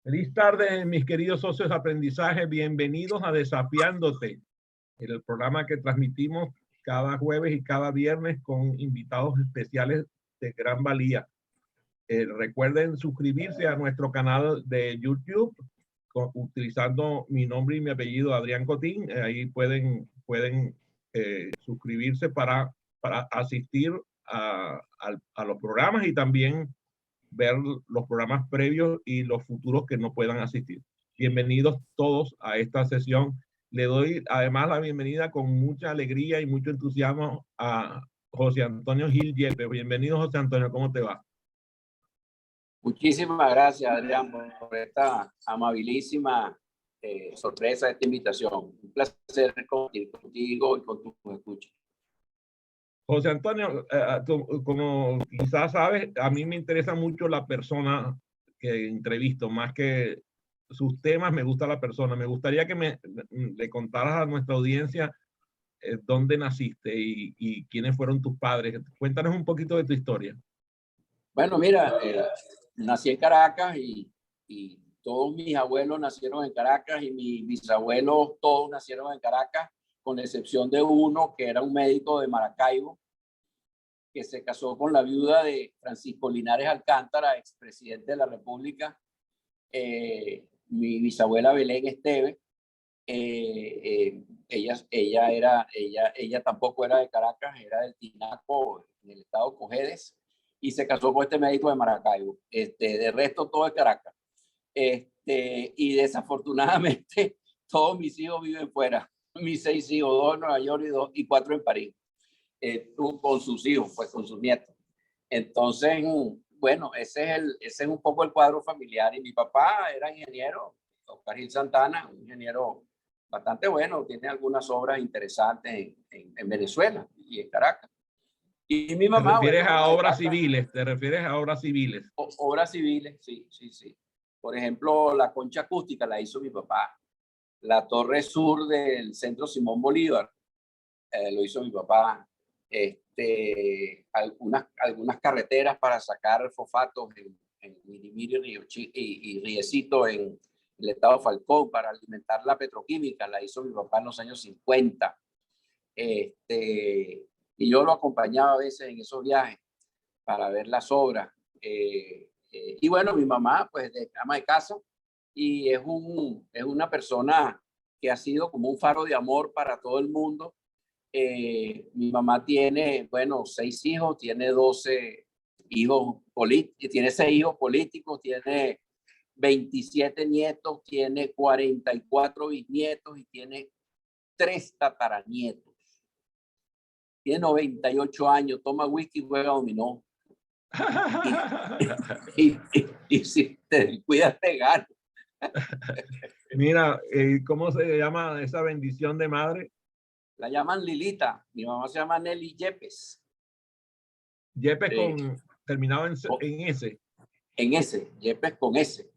Feliz tarde, mis queridos socios de aprendizaje. Bienvenidos a Desafiándote, el programa que transmitimos cada jueves y cada viernes con invitados especiales de gran valía. Recuerden suscribirse a nuestro canal de YouTube utilizando mi nombre y mi apellido, Adrián Cotín. Ahí pueden suscribirse para asistir a los programas y también ver los programas previos y los futuros que no puedan asistir. Bienvenidos todos a esta sesión. Le doy además la bienvenida con mucha alegría y mucho entusiasmo a José Antonio Gil Yepes. Bienvenido, José Antonio, ¿cómo te va? Muchísimas gracias, Adrián, por esta amabilísima sorpresa, esta invitación. Un placer compartir contigo y con tus escuchas. José Antonio, como quizás sabes, a mí me interesa mucho la persona que entrevisto, más que sus temas, me gusta la persona. Me gustaría que le contaras a nuestra audiencia dónde naciste y quiénes fueron tus padres. Cuéntanos un poquito de tu historia. Bueno, mira, nací en Caracas y todos mis abuelos nacieron en Caracas y mis bisabuelos todos nacieron en Caracas, con excepción de uno que era un médico de Maracaibo, que se casó con la viuda de Francisco Linares Alcántara, expresidente de la República, mi bisabuela Belén Esteves. Ella tampoco era de Caracas, era del Tinaco, en el estado Cojedes, y se casó con este médico de Maracaibo. De resto, todo es Caracas. Y desafortunadamente, todos mis hijos viven fuera. Mis 6 hijos, 2 en Nueva York y 4 en París. Con sus hijos, pues con sus nietos. Entonces, bueno, ese es un poco el cuadro familiar. Y mi papá era ingeniero, Oscar Gil Santana, un ingeniero bastante bueno, tiene algunas obras interesantes en Venezuela y en Caracas. Y mi mamá... ¿Te refieres a obras civiles? ¿Te refieres a obras civiles? Obras civiles, sí, sí, sí. Por ejemplo, la concha acústica la hizo mi papá. La torre sur del centro Simón Bolívar lo hizo mi papá. Algunas carreteras para sacar fosfatos en Minimirio y Riecito en el estado Falcón para alimentar la petroquímica, la hizo mi papá en los años 50. Y yo lo acompañaba a veces en esos viajes para ver las obras. Y bueno, mi mamá, pues de ama de casa, y es una persona que ha sido como un faro de amor para todo el mundo. Mi mamá tiene, bueno, 6 hijos, tiene 12 hijos políticos, tiene 6 hijos políticos, tiene 27 nietos, tiene 44 bisnietos y tiene 3 tataranietos. Tiene 98 años, toma whisky y juega dominó. Y si te cuidas, te gana. Mira, ¿cómo se llama esa bendición de madre? La llaman Lilita. Mi mamá se llama Nelly Yepes. Yepes terminado en S. En S, Yepes con S.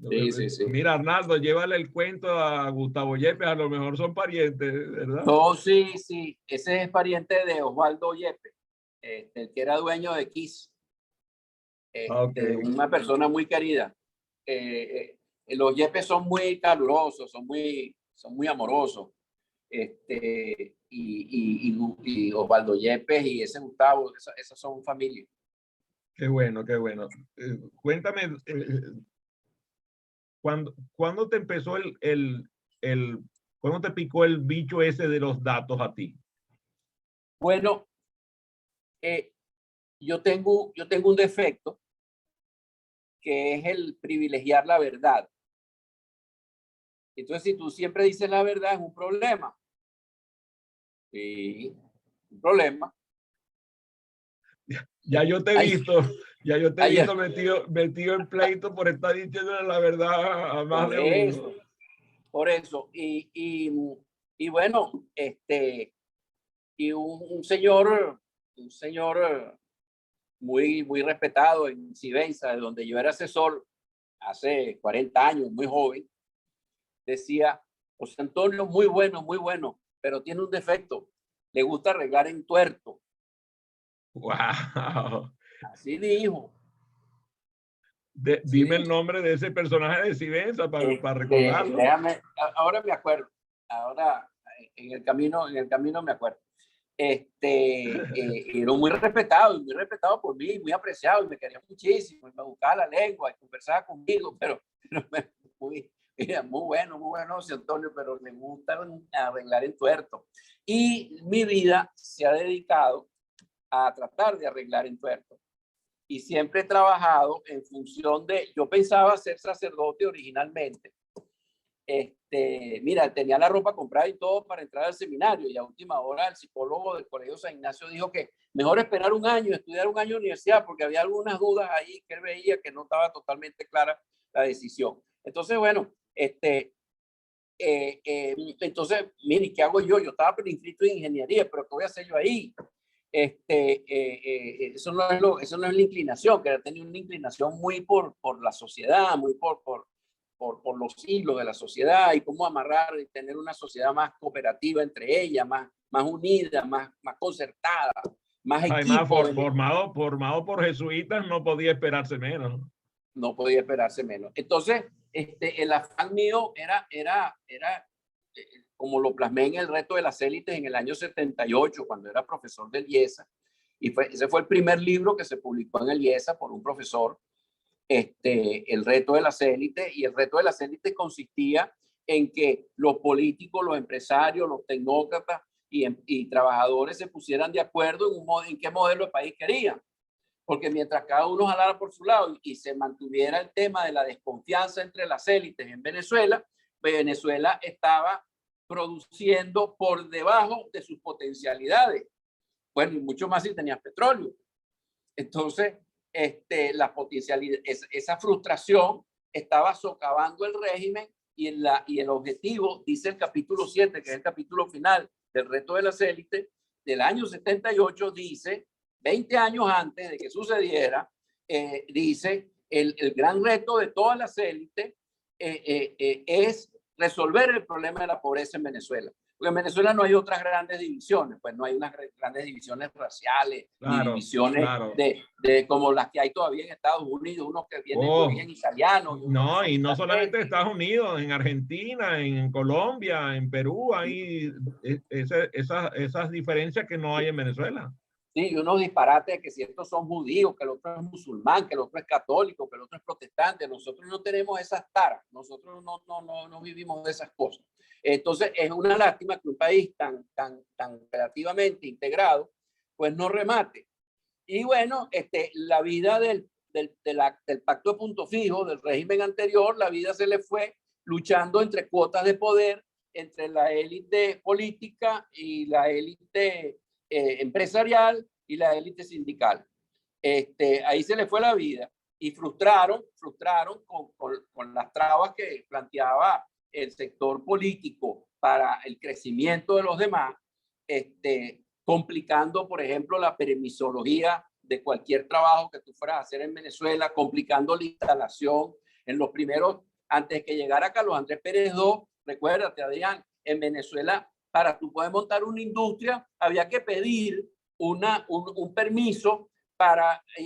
Sí, sí, sí. Mira, Arnaldo, llévale el cuento a Gustavo Yepes, a lo mejor son parientes, ¿verdad? No, sí, sí. Ese es pariente de Osvaldo Yepes, el que era dueño de Kiss. Una persona muy querida. Los Yepes son muy calurosos, son muy amorosos. Y Osvaldo Yepes y ese Gustavo, esas son familias. Qué bueno, qué bueno. Cuéntame, ¿cuándo te empezó cuándo te picó el bicho ese de los datos a ti? Bueno, yo tengo un defecto que es el privilegiar la verdad. Entonces, si tú siempre dices la verdad, es un problema. Sí, un problema. Ya yo te he visto, metido en pleito por estar diciendo la verdad a más de uno. Por eso. Y bueno, y un señor muy respetado en Cibenza, de donde yo era asesor hace 40 años, muy joven, decía: José Antonio, muy bueno, pero tiene un defecto, le gusta regar en tuerto. ¡Wow! Así dijo. Dime el nombre de ese personaje de Sigüenza para recordarlo. Déjame, ahora me acuerdo. Ahora en el camino me acuerdo. Era muy respetado por mí, muy apreciado, y me quería muchísimo, y me buscaba la lengua y conversaba conmigo, pero muy bueno, José Antonio, pero le gusta arreglar en tuerto. Y mi vida se ha dedicado a tratar de arreglar en tuerto. Y siempre he trabajado en función de, yo pensaba ser sacerdote originalmente. Mira, tenía la ropa comprada y todo para entrar al seminario, y a última hora el psicólogo del Colegio San Ignacio dijo que mejor esperar un año, estudiar un año de universidad, porque había algunas dudas ahí que él veía que no estaba totalmente clara la decisión. Entonces, bueno, entonces, mire, ¿qué hago yo? Yo estaba inscrito en ingeniería, pero ¿qué voy a hacer yo ahí? Eso no es la inclinación, que tenía una inclinación muy por la sociedad, muy por los hilos de la sociedad, y cómo amarrar y tener una sociedad más cooperativa entre ellas, más unida, más concertada, más Además, equipo. formado por jesuitas, no podía esperarse menos. No podía esperarse menos. Entonces, el afán mío era como lo plasmé en el reto de las élites en el año 78, cuando era profesor del IESA, y ese fue el primer libro que se publicó en el IESA por un profesor, el reto de las élites. Y el reto de las élites consistía en que los políticos, los empresarios, los tecnócratas y trabajadores se pusieran de acuerdo en qué modelo de país querían. Porque mientras cada uno jalara por su lado y se mantuviera el tema de la desconfianza entre las élites en Venezuela, Venezuela estaba produciendo por debajo de sus potencialidades. Bueno, y mucho más si tenías petróleo. Entonces, la potencialidad, esa frustración estaba socavando el régimen, y el objetivo, dice el capítulo 7, que es el capítulo final del reto de las élites, del año 78, dice, 20 años antes de que sucediera, dice, el gran reto de todas las élites es resolver el problema de la pobreza en Venezuela. Porque en Venezuela no hay otras grandes divisiones, pues no hay unas grandes divisiones raciales, ni divisiones de como las que hay todavía en Estados Unidos, unos que vienen de origen italiano. No, y no solamente en Estados Unidos, en Argentina, en Colombia, en Perú, hay esas diferencias que no hay en Venezuela. Sí, y unos disparates de que si estos son judíos, que el otro es musulmán, que el otro es católico, que el otro es protestante. Nosotros no tenemos esas taras, nosotros no vivimos de esas cosas. Entonces es una lástima que un país tan relativamente integrado pues no remate. Y bueno, la vida del pacto de punto fijo, del régimen anterior, la vida se le fue luchando entre cuotas de poder, entre la élite política y la élite empresarial y la élite sindical. Ahí se le fue la vida, y frustraron con las trabas que planteaba el sector político para el crecimiento de los demás, complicando, por ejemplo, la permisología de cualquier trabajo que tú fueras a hacer en Venezuela, complicando la instalación en los primeros, antes que llegara Carlos Andrés Pérez II. Recuérdate, Adrián, en Venezuela, para tú poder montar una industria, había que pedir un permiso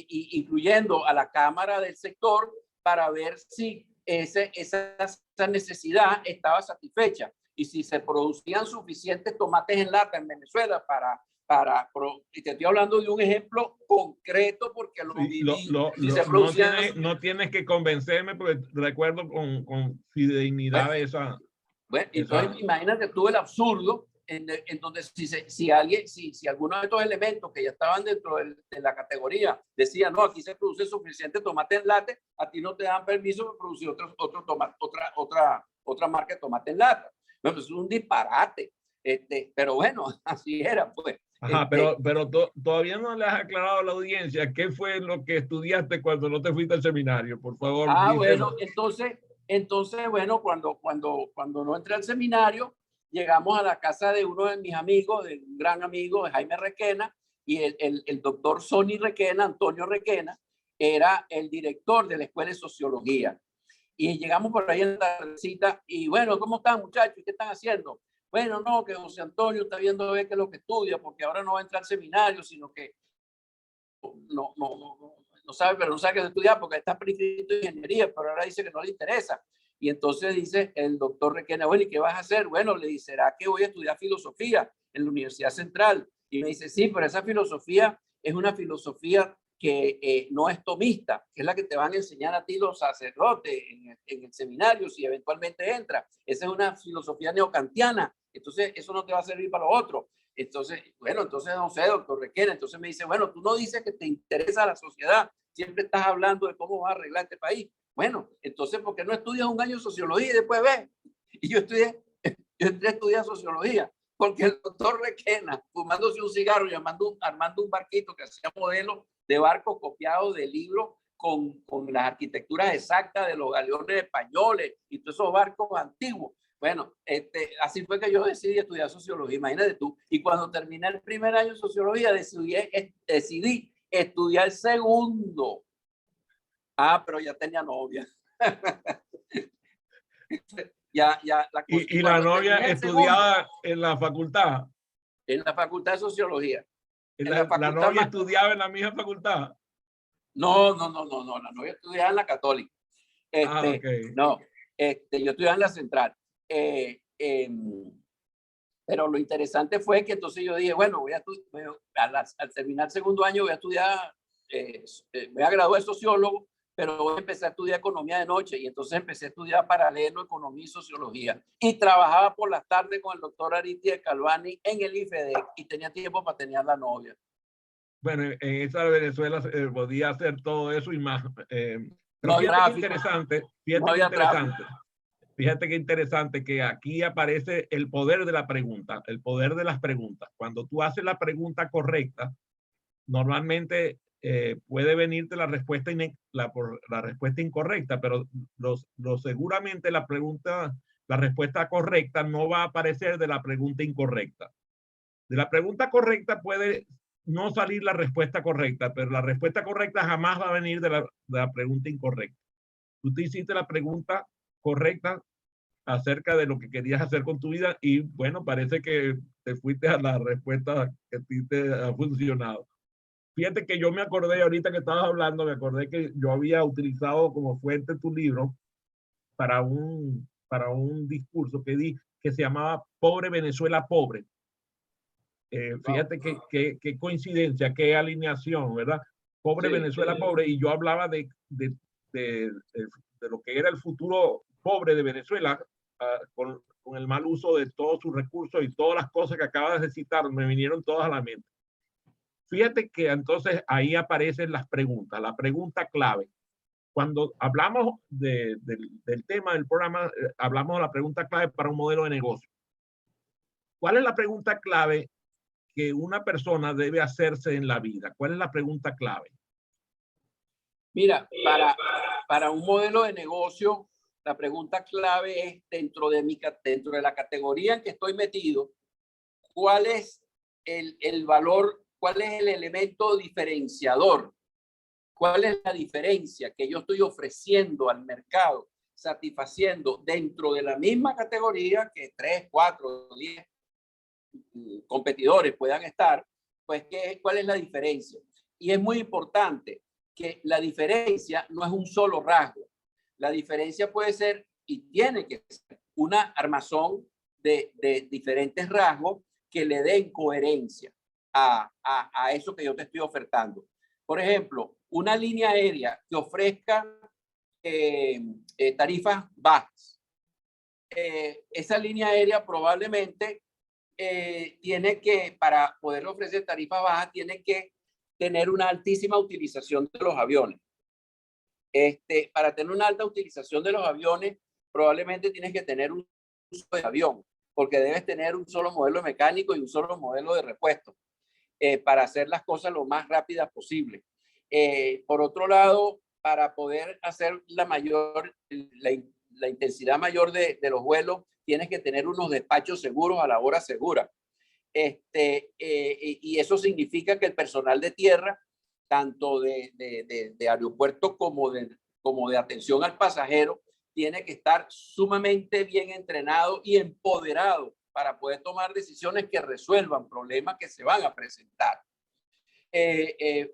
incluyendo a la Cámara del Sector, para ver si esa necesidad estaba satisfecha y si se producían suficientes tomates en lata en Venezuela y te estoy hablando de un ejemplo concreto porque lo viví. No tienes que convencerme, porque recuerdo con fidelidad esa. Bueno, entonces imagínate tú el absurdo en donde si alguno de estos elementos que ya estaban dentro de la categoría decía, no, aquí se produce suficiente tomate en lata, a ti no te dan permiso de producir otra marca de tomate en lata. Bueno, pues es un disparate. Pero bueno, así era, pues. Ajá, pero todavía no le has aclarado a la audiencia qué fue lo que estudiaste cuando no te fuiste al seminario, por favor. Bueno, entonces, bueno, cuando no entré al seminario, llegamos a la casa de uno de mis amigos, de un gran amigo, de Jaime Requena, y el doctor Sonny Requena, Antonio Requena, era el director de la Escuela de Sociología. Y llegamos por ahí en la cita, y bueno, ¿cómo están, muchachos? ¿Qué están haciendo? Bueno, no, que José Antonio está viendo a ver qué es lo que estudia, porque ahora no va a entrar al seminario, sino que no sabe, pero no sabe qué estudiar porque está prescrito ingeniería, pero ahora dice que no le interesa. Y entonces dice el doctor Requena, bueno, ¿y qué vas a hacer? Bueno, le dice, ¿será que voy a estudiar filosofía en la Universidad Central? Y me dice, sí, pero esa filosofía es una filosofía que no es tomista, que es la que te van a enseñar a ti los sacerdotes en el seminario, si eventualmente entra. Esa es una filosofía neocantiana, entonces eso no te va a servir para lo otro. Entonces, bueno, entonces no sé, doctor Requena, entonces me dice, bueno, tú no dices que te interesa la sociedad, siempre estás hablando de cómo va a arreglar este país. Bueno, entonces, ¿por qué no estudias un año sociología y después ves? Y yo estudié sociología, porque el doctor Requena, fumándose un cigarro y armando un barquito que hacía modelos de barcos copiados de libros con las arquitecturas exactas de los galeones españoles y todos esos barcos antiguos. Bueno, así fue que yo decidí estudiar sociología, imagínate tú. Y cuando terminé el primer año de sociología, decidí estudiar el segundo. Ah, pero ya tenía novia. ya, y la novia estudiaba en la facultad. En la facultad de sociología. La novia estudiaba en la misma facultad. No, la novia estudiaba en la católica. Okay. No, yo estudiaba en la central. Pero lo interesante fue que entonces yo dije, bueno, al terminar el segundo año voy a estudiar, voy a graduar de sociólogo, pero voy a empezar a estudiar economía de noche. Y entonces empecé a estudiar paralelo economía y sociología. Y trabajaba por las tardes con el doctor Aristides Calvani en el IFEDEC y tenía tiempo para tener la novia. Bueno, en esa Venezuela podía hacer todo eso y más. Pero no fíjate qué interesante, fíjate qué interesante que aquí aparece el poder de la pregunta, el poder de las preguntas. Cuando tú haces la pregunta correcta, normalmente puede venirte la respuesta, la respuesta incorrecta, pero seguramente la respuesta correcta no va a aparecer de la pregunta incorrecta. De la pregunta correcta puede no salir la respuesta correcta, pero la respuesta correcta jamás va a venir de la pregunta incorrecta. Tú te hiciste la pregunta correcta acerca de lo que querías hacer con tu vida y bueno, parece que te fuiste a la respuesta que a ti te ha funcionado. Fíjate que yo me acordé ahorita que estabas hablando, me acordé que yo había utilizado como fuente tu libro para un discurso que di que se llamaba Pobre Venezuela Pobre. Fíjate qué coincidencia, qué alineación, ¿verdad? Pobre sí, Venezuela pobre, y yo hablaba de lo que era el futuro pobre de Venezuela con el mal uso de todos sus recursos y todas las cosas que acabas de citar, me vinieron todas a la mente. Fíjate que entonces ahí aparecen las preguntas, la pregunta clave. Cuando hablamos del tema del programa, hablamos de la pregunta clave para un modelo de negocio. ¿Cuál es la pregunta clave que una persona debe hacerse en la vida? ¿Cuál es la pregunta clave? Mira, para un modelo de negocio, la pregunta clave es dentro de la categoría en que estoy metido, ¿cuál es el valor, cuál es el elemento diferenciador? ¿Cuál es la diferencia que yo estoy ofreciendo al mercado, satisfaciendo dentro de la misma categoría que 3, 4, 10 competidores puedan estar? Pues, ¿cuál es la diferencia? Y es muy importante que la diferencia no es un solo rasgo. La diferencia puede ser y tiene que ser una armazón de diferentes rasgos que le den coherencia a eso que yo te estoy ofertando. Por ejemplo, una línea aérea que ofrezca tarifas bajas. Esa línea aérea probablemente tiene que, para poder ofrecer tarifas bajas, tiene que tener una altísima utilización de los aviones. Para tener una alta utilización de los aviones, probablemente tienes que tener un uso de avión, porque debes tener un solo modelo mecánico y un solo modelo de repuesto para hacer las cosas lo más rápidas posible. Por otro lado, para poder hacer la intensidad mayor de los vuelos, tienes que tener unos despachos seguros a la hora segura. Y eso significa que el personal de tierra, tanto de aeropuerto como de atención al pasajero, tiene que estar sumamente bien entrenado y empoderado para poder tomar decisiones que resuelvan problemas que se van a presentar.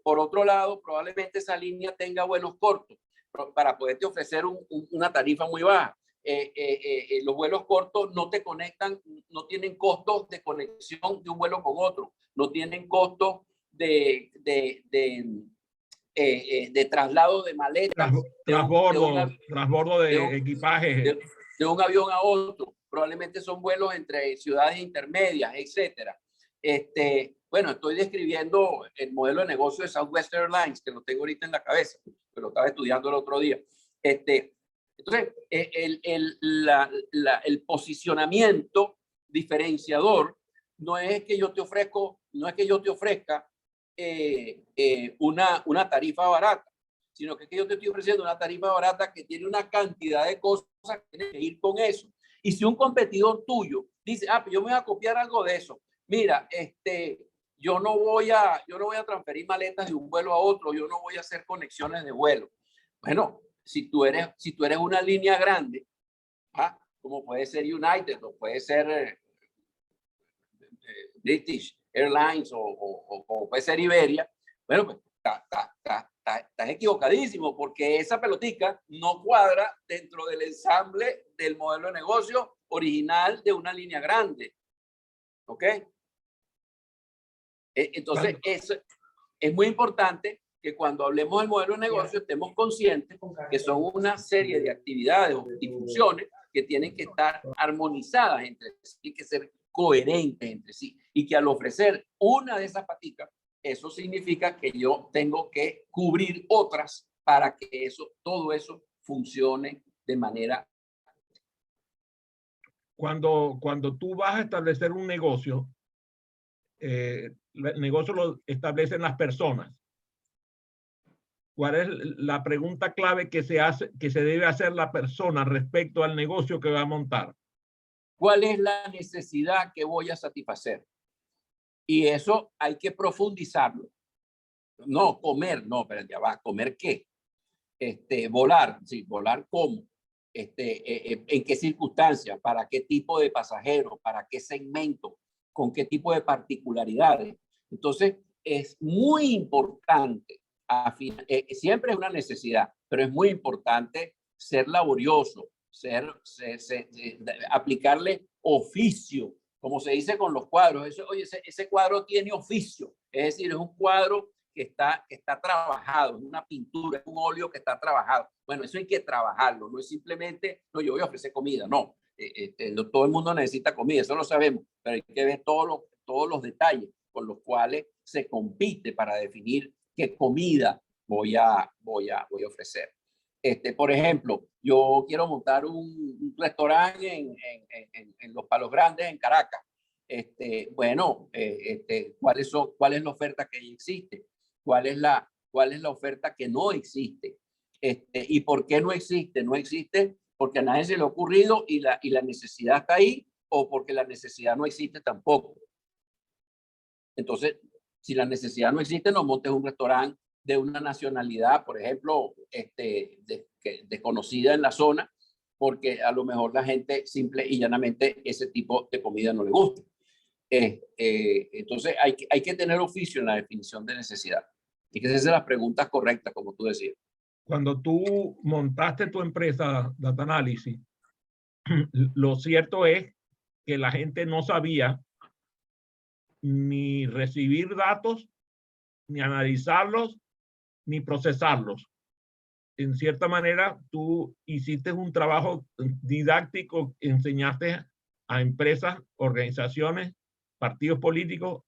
Por otro lado, probablemente esa línea tenga vuelos cortos para poderte ofrecer una tarifa muy baja. Los vuelos cortos no te conectan, no tienen costos de conexión de un vuelo con otro, no tienen costos de traslado de maletas, transbordo de equipaje. De un avión a otro. Probablemente son vuelos entre ciudades intermedias, etcétera. Bueno, estoy describiendo el modelo de negocio de Southwest Airlines, que lo tengo ahorita en la cabeza, pero lo estaba estudiando el otro día. Entonces, el posicionamiento diferenciador no es que yo te ofrezca una tarifa barata, sino que yo te estoy ofreciendo una tarifa barata que tiene una cantidad de cosas que tienen que ir con eso. Y si un competidor tuyo dice, pues yo me voy a copiar algo de eso, mira, yo no voy a transferir maletas de un vuelo a otro, yo no voy a hacer conexiones de vuelo. Bueno, si tú eres una línea grande, como puede ser United o puede ser British Airlines o puede ser Iberia, bueno, pues estás equivocadísimo, porque esa pelotica no cuadra dentro del ensamble del modelo de negocio original de una línea grande. ¿Ok? Entonces, eso es muy importante, que cuando hablemos del modelo de negocio estemos conscientes que son una serie de actividades y funciones que tienen que estar armonizadas entre sí, y que ser coherentes entre sí, y que al ofrecer una de esas paticas, eso significa que yo tengo que cubrir otras para que todo eso funcione de manera. Cuando tú vas a establecer un negocio, el negocio lo establecen las personas. ¿Cuál es la pregunta clave que se debe hacer la persona respecto al negocio que va a montar? ¿Cuál es la necesidad que voy a satisfacer? Y eso hay que profundizarlo. No, comer, no, pero ya va, ¿comer qué? Volar, sí, volar cómo, en qué circunstancias, para qué tipo de pasajeros, para qué segmento, con qué tipo de particularidades. Entonces, es muy importante, siempre es una necesidad, pero es muy importante ser laborioso, aplicarle oficio, como se dice con los cuadros. Oye, ese cuadro tiene oficio, es decir, es un cuadro que está trabajado, es una pintura, es un óleo que está trabajado. Bueno, eso hay que trabajarlo, no es simplemente, no, yo voy a ofrecer comida, no. Todo el mundo necesita comida, eso lo sabemos, pero hay que ver todos los detalles con los cuales se compite para definir qué comida voy a ofrecer. Por ejemplo, yo quiero montar un restaurante en Los Palos Grandes, en Caracas. Bueno, ¿cuál es la oferta que existe? ¿Cuál es la oferta que no existe? ¿Y por qué no existe? No existe porque a nadie se le ha ocurrido y la necesidad está ahí, o porque la necesidad no existe tampoco. Entonces, si la necesidad no existe, no montes un restaurante de una nacionalidad, por ejemplo, desconocida en la zona, porque a lo mejor la gente simple y llanamente ese tipo de comida no le gusta. Entonces hay que tener oficio en la definición de necesidad. Y que se hacen las preguntas correctas, como tú decías. Cuando tú montaste tu empresa Data Analysis, lo cierto es que la gente no sabía ni recibir datos, ni analizarlos, ni procesarlos. En cierta manera, tú hiciste un trabajo didáctico, enseñaste a empresas, organizaciones, partidos políticos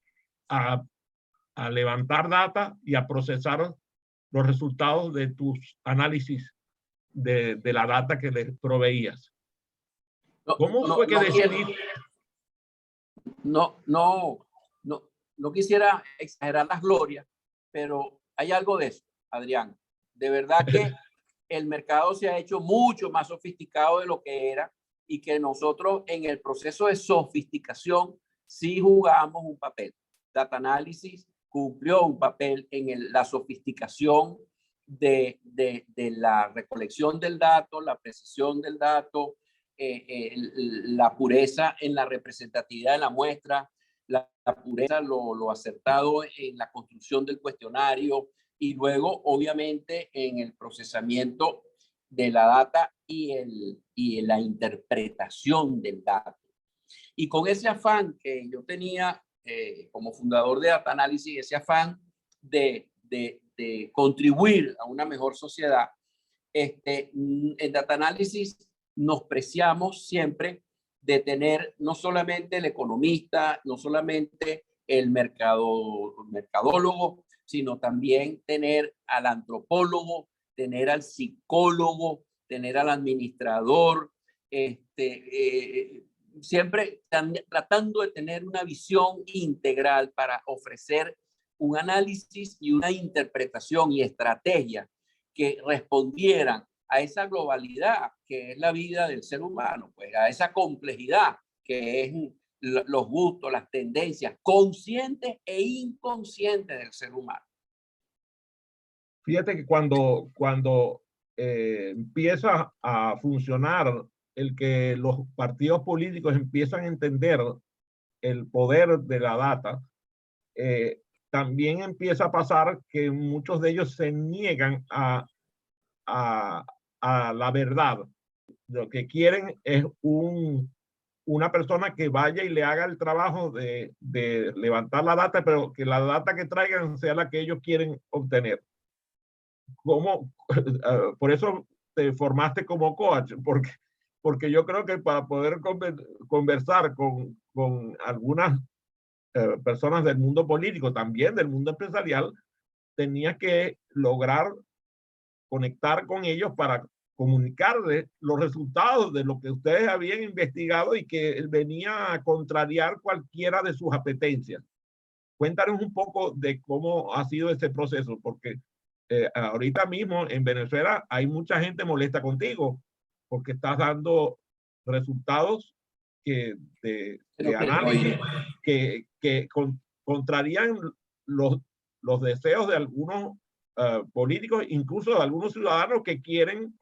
a levantar data y a procesar los resultados de tus análisis de la data que les proveías. ¿Cómo fue que decidiste? No quisiera exagerar las glorias, pero hay algo de eso, Adrián. De verdad que el mercado se ha hecho mucho más sofisticado de lo que era, y que nosotros en el proceso de sofisticación sí jugamos un papel. Data Analysis cumplió un papel en la sofisticación de la recolección del dato, la precisión del dato, la pureza en la representatividad de la muestra, la pureza, lo acertado en la construcción del cuestionario y luego, obviamente, en el procesamiento de la data y la interpretación del dato. Y con ese afán que yo tenía como fundador de Data Analysis, ese afán de contribuir a una mejor sociedad, en Data Analysis nos preciamos siempre de tener no solamente el economista, no solamente el mercadólogo, sino también tener al antropólogo, tener al psicólogo, tener al administrador, siempre tratando de tener una visión integral para ofrecer un análisis y una interpretación y estrategia que respondieran a esa globalidad que es la vida del ser humano, pues a esa complejidad que es los gustos, las tendencias conscientes e inconscientes del ser humano. Fíjate que cuando empieza a funcionar el que los partidos políticos empiezan a entender el poder de la data, también empieza a pasar que muchos de ellos se niegan a la verdad. Lo que quieren es una persona que vaya y le haga el trabajo de levantar la data, pero que la data que traigan sea la que ellos quieren obtener. ¿Cómo? Por eso te formaste como coach, porque yo creo que para poder conversar con algunas personas del mundo político, también del mundo empresarial, tenía que lograr conectar con ellos para comunicarles los resultados de lo que ustedes habían investigado y que venía a contrariar cualquiera de sus apetencias. Cuéntanos un poco de cómo ha sido ese proceso, porque ahorita mismo en Venezuela hay mucha gente molesta contigo porque estás dando resultados de análisis que contrarían los deseos de algunos políticos, incluso de algunos ciudadanos que quieren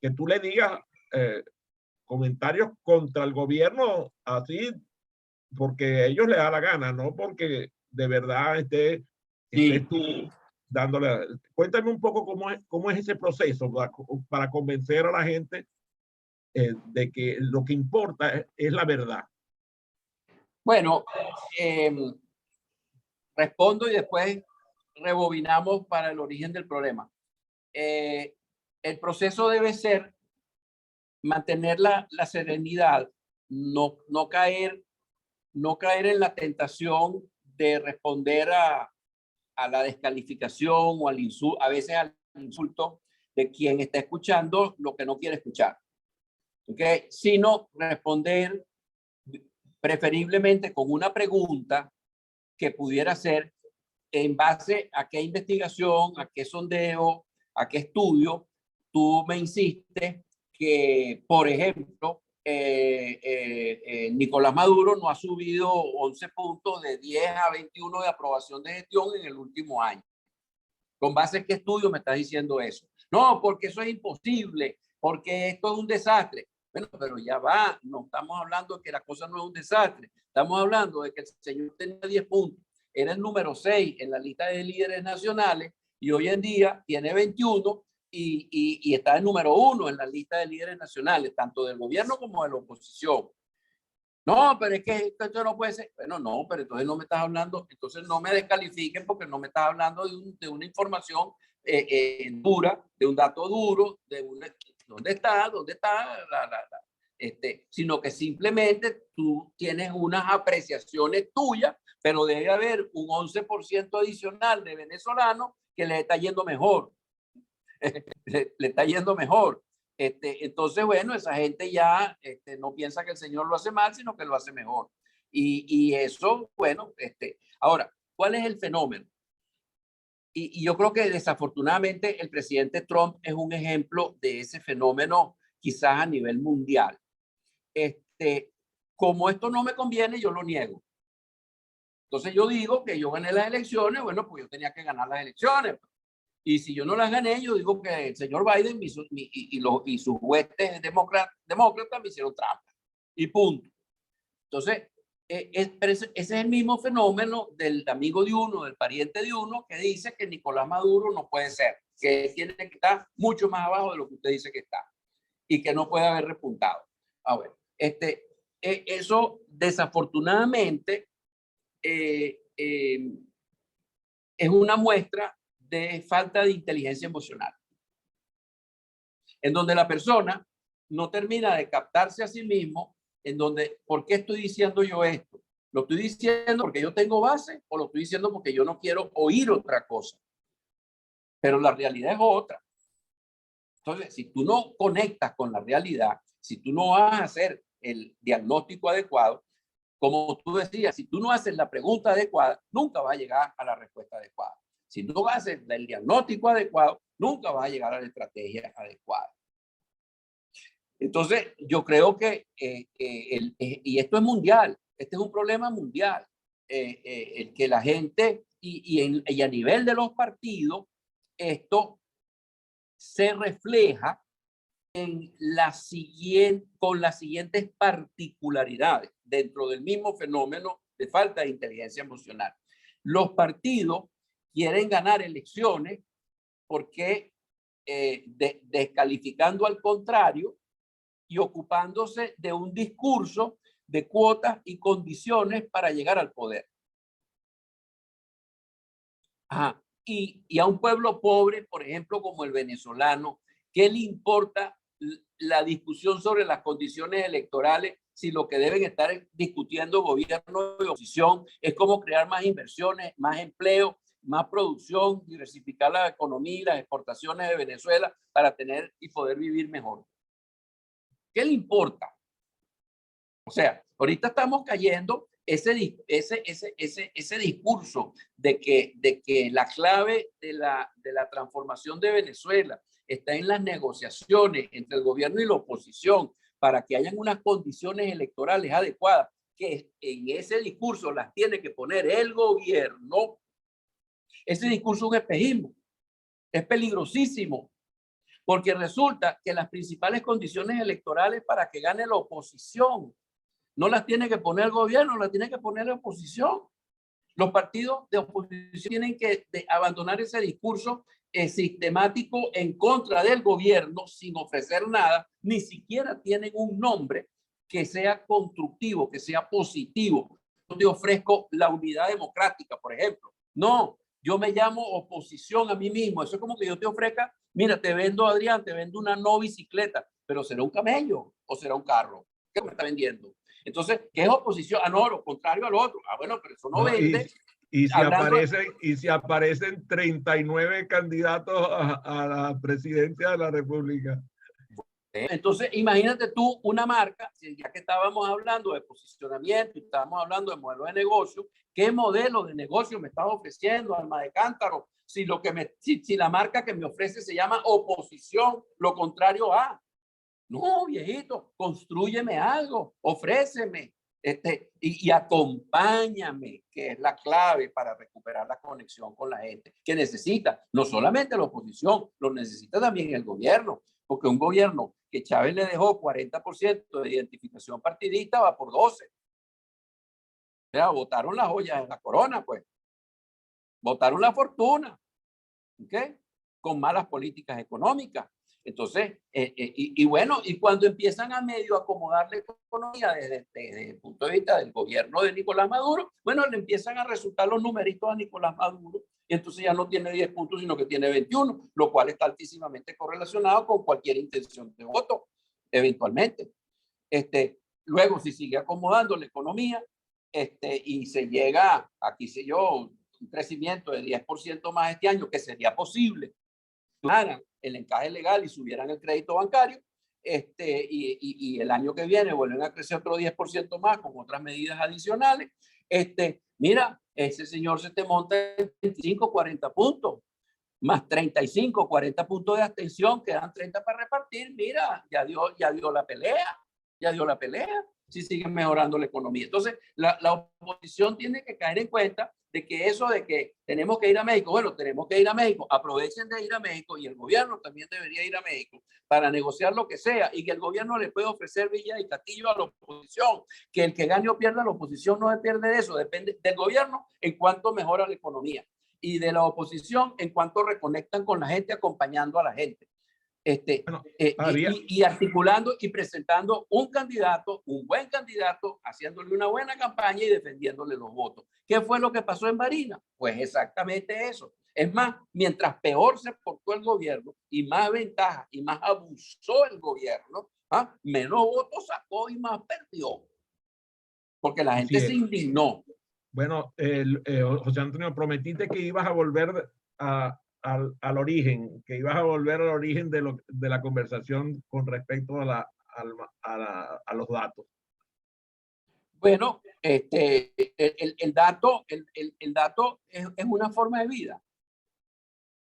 que tú le digas comentarios contra el gobierno así porque a ellos les da la gana, no porque de verdad estés tú dándole. Cuéntame un poco cómo es ese proceso para convencer a la gente de que lo que importa es la verdad. Bueno, respondo y después rebobinamos para el origen del problema. El proceso debe ser mantener la serenidad, no caer en la tentación de responder a la descalificación o al insulto, a veces al insulto de quien está escuchando lo que no quiere escuchar. ¿Okay? Sino responder preferiblemente con una pregunta que pudiera ser en base a qué investigación, a qué sondeo, a qué estudio tú me insistes que, por ejemplo, Nicolás Maduro no ha subido 11 puntos de 10 a 21 de aprobación de gestión en el último año. ¿Con base en qué estudio me estás diciendo eso? No, porque eso es imposible, porque esto es un desastre. Bueno, pero ya va, no estamos hablando de que la cosa no es un desastre. Estamos hablando de que el señor tenía 10 puntos, era el número 6 en la lista de líderes nacionales y hoy en día tiene 21 y está el número 1 en la lista de líderes nacionales, tanto del gobierno como de la oposición. No, pero es que esto no puede ser. Bueno, no, pero entonces no me estás hablando, entonces no me descalifiquen porque no me estás hablando de una información dura, de un dato duro, ¿dónde está sino que simplemente tú tienes unas apreciaciones tuyas, pero debe haber un 11% adicional de venezolanos que le está yendo mejor. le está yendo mejor. Entonces, bueno, esa gente ya no piensa que el señor lo hace mal, sino que lo hace mejor. Y eso, bueno, ahora, ¿cuál es el fenómeno? Y yo creo que desafortunadamente el presidente Trump es un ejemplo de ese fenómeno, quizás a nivel mundial. Como esto no me conviene, yo lo niego. Entonces yo digo que yo gané las elecciones, bueno, pues yo tenía que ganar las elecciones. Y si yo no las gané, yo digo que el señor Biden y sus huestes demócratas me hicieron trampa. Y punto. Entonces, Pero ese es el mismo fenómeno del amigo de uno, del pariente de uno, que dice que Nicolás Maduro no puede ser, que tiene que estar mucho más abajo de lo que usted dice que está y que no puede haber repuntado. A ver, eso desafortunadamente es una muestra de falta de inteligencia emocional, en donde la persona no termina de captarse a sí mismo, en donde, ¿por qué estoy diciendo yo esto? ¿Lo estoy diciendo porque yo tengo base o lo estoy diciendo porque yo no quiero oír otra cosa? Pero la realidad es otra. Entonces, si tú no conectas con la realidad, si tú no vas a hacer el diagnóstico adecuado, como tú decías, si tú no haces la pregunta adecuada, nunca vas a llegar a la respuesta adecuada. Si no haces el diagnóstico adecuado, nunca vas a llegar a la estrategia adecuada. Entonces, yo creo que, y esto es mundial, este es un problema mundial, el que la gente, y a nivel de los partidos, esto se refleja en con las siguientes particularidades dentro del mismo fenómeno de falta de inteligencia emocional. Los partidos quieren ganar elecciones porque descalificando al contrario y ocupándose de un discurso de cuotas y condiciones para llegar al poder. Ajá. Y a un pueblo pobre, por ejemplo, como el venezolano, ¿qué le importa la discusión sobre las condiciones electorales si lo que deben estar discutiendo gobierno y oposición es cómo crear más inversiones, más empleo, más producción, diversificar la economía y las exportaciones de Venezuela para tener y poder vivir mejor? ¿Qué le importa? O sea, ahorita estamos cayendo ese discurso de que la clave de la transformación de Venezuela está en las negociaciones entre el gobierno y la oposición para que hayan unas condiciones electorales adecuadas, que en ese discurso las tiene que poner el gobierno. Ese discurso es un espejismo, es peligrosísimo, porque resulta que las principales condiciones electorales para que gane la oposición no las tiene que poner el gobierno, las tiene que poner la oposición. Los partidos de oposición tienen que abandonar ese discurso sistemático en contra del gobierno sin ofrecer nada, ni siquiera tienen un nombre que sea constructivo, que sea positivo. Yo te ofrezco la unidad democrática, por ejemplo. No, yo me llamo oposición a mí mismo. Eso es como que yo te ofrezca, mira, te vendo, Adrián, te vendo una no bicicleta, pero será un camello o será un carro. ¿Qué me está vendiendo? Entonces, ¿qué es oposición? Ah, no, lo contrario al otro. Ah, bueno, pero eso no vende. Y si aparecen 39 candidatos a la presidencia de la República. Entonces, imagínate tú una marca, ya que estábamos hablando de posicionamiento y estábamos hablando de modelo de negocio, ¿qué modelo de negocio me estás ofreciendo, alma de cántaro? Si la marca que me ofrece se llama oposición, lo contrario a. No, viejito, constrúyeme algo, ofréceme, y acompáñame, que es la clave para recuperar la conexión con la gente, que necesita no solamente la oposición, lo necesita también el gobierno, porque un gobierno que Chávez le dejó 40% de identificación partidista va por 12. O sea, votaron las joyas en la corona, pues. Votaron la fortuna, ¿ok? Con malas políticas económicas. Entonces, bueno, y cuando empiezan a medio acomodar la economía desde el punto de vista del gobierno de Nicolás Maduro, bueno, le empiezan a resultar los numeritos a Nicolás Maduro, y entonces ya no tiene 10 puntos, sino que tiene 21, lo cual está altísimamente correlacionado con cualquier intención de voto, eventualmente. Luego, si sigue acomodando la economía, y se llega a, qué sé yo, un crecimiento de 10% más este año, que sería posible, hagan el encaje legal y subieran el crédito bancario, y el año que viene vuelven a crecer otro 10% más con otras medidas adicionales, mira, ese señor se te monta 25, 40 puntos, más 35, 40 puntos de abstención, quedan 30 para repartir, mira, ya dio la pelea, si siguen mejorando la economía. Entonces, la oposición tiene que caer en cuenta de que eso de que tenemos que ir a México, bueno, tenemos que ir a México, aprovechen de ir a México, y el gobierno también debería ir a México para negociar lo que sea, y que el gobierno le puede ofrecer Villa y Castillo a la oposición, que el que gane o pierda la oposición no depende de eso, depende del gobierno en cuanto mejora la economía, y de la oposición en cuanto reconectan con la gente, acompañando a la gente. Bueno, y articulando y presentando un candidato, un buen candidato, haciéndole una buena campaña y defendiéndole los votos. ¿Qué fue lo que pasó en Barinas? Pues exactamente eso. Es más, mientras peor se portó el gobierno y más ventaja y más abusó el gobierno, menos votos sacó y más perdió. Porque la gente se indignó. Bueno, José Antonio, prometiste que ibas a volver al origen, que ibas a volver al origen de la conversación con respecto a los datos. Bueno, el dato es una forma de vida.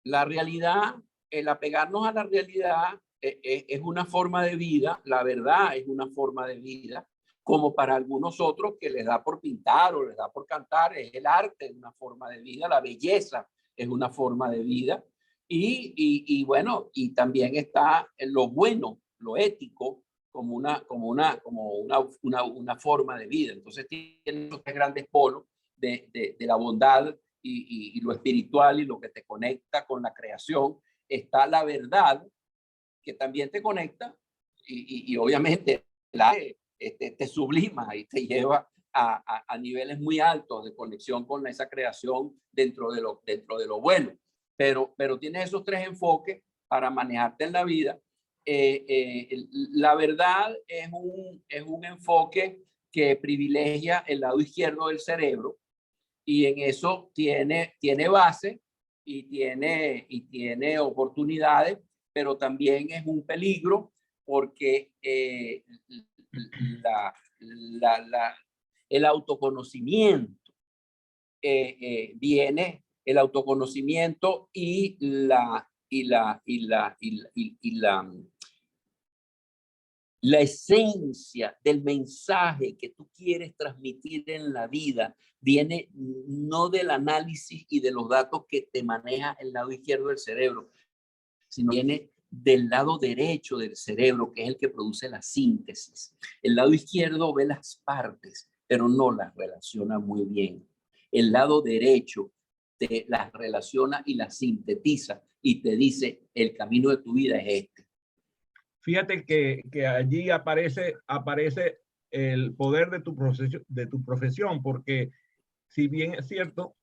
La realidad, el apegarnos a la realidad es una forma de vida, la verdad es una forma de vida, como para algunos otros que les da por pintar o les da por cantar, es el arte, es una forma de vida, la belleza es una forma de vida, y bueno, y también está lo bueno, lo ético, como una forma de vida. Entonces tienen los tres grandes polos de la bondad y lo espiritual y lo que te conecta con la creación. Está la verdad, que también te conecta y obviamente te sublima y te lleva a niveles muy altos de conexión con esa creación dentro de lo bueno. Pero tienes esos tres enfoques para manejarte en la vida. La verdad es un enfoque que privilegia el lado izquierdo del cerebro, y en eso tiene base y tiene oportunidades, pero también es un peligro porque el autoconocimiento viene, el autoconocimiento y la esencia del mensaje que tú quieres transmitir en la vida viene no del análisis y de los datos que te maneja el lado izquierdo del cerebro, sino viene del lado derecho del cerebro, que es el que produce la síntesis. El lado izquierdo ve las partes, pero no las relaciona muy bien. El lado derecho te las relaciona y las sintetiza y te dice, el camino de tu vida es este. Fíjate que allí aparece el poder de tu profesión, porque si bien es cierto,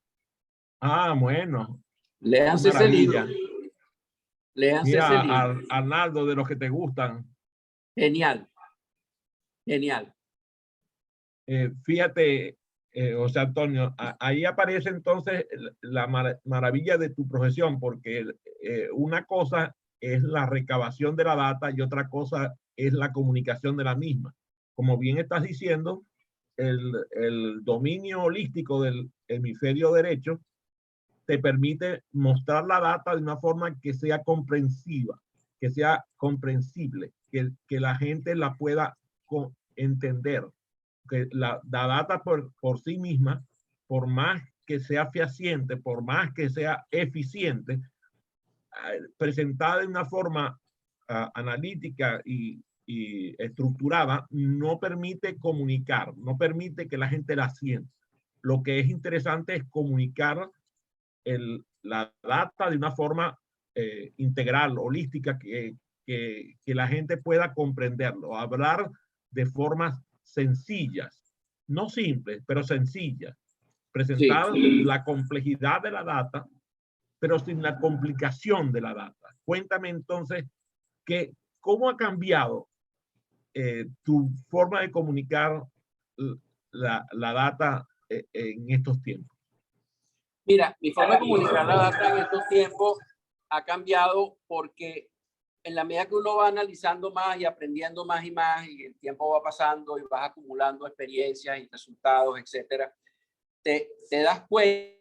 bueno, léanse ese libro. Léanse ese libro. Mira, Arnaldo, de los que te gustan. Genial. Genial. Fíjate, José Antonio, ahí aparece entonces la maravilla de tu profesión, porque una cosa es la recabación de la data y otra cosa es la comunicación de la misma. Como bien estás diciendo, el dominio holístico del hemisferio derecho te permite mostrar la data de una forma que sea comprensiva, que sea comprensible, que la gente la pueda entender. Que la data por sí misma, por más que sea fehaciente, por más que sea eficiente, presentada de una forma analítica y estructurada, no permite comunicar, no permite que la gente la sienta. Lo que es interesante es comunicar la data de una forma integral, holística, que la gente pueda comprenderlo, hablar de formas sencillas, no simples, pero sencillas, presentar la complejidad de la data, pero sin la complicación de la data. Cuéntame entonces cómo ha cambiado tu forma de comunicar la data en estos tiempos. Mira, mi forma de comunicar la data en estos tiempos ha cambiado porque en la medida que uno va analizando más y aprendiendo más y más, y el tiempo va pasando y vas acumulando experiencias y resultados, etcétera, te das cuenta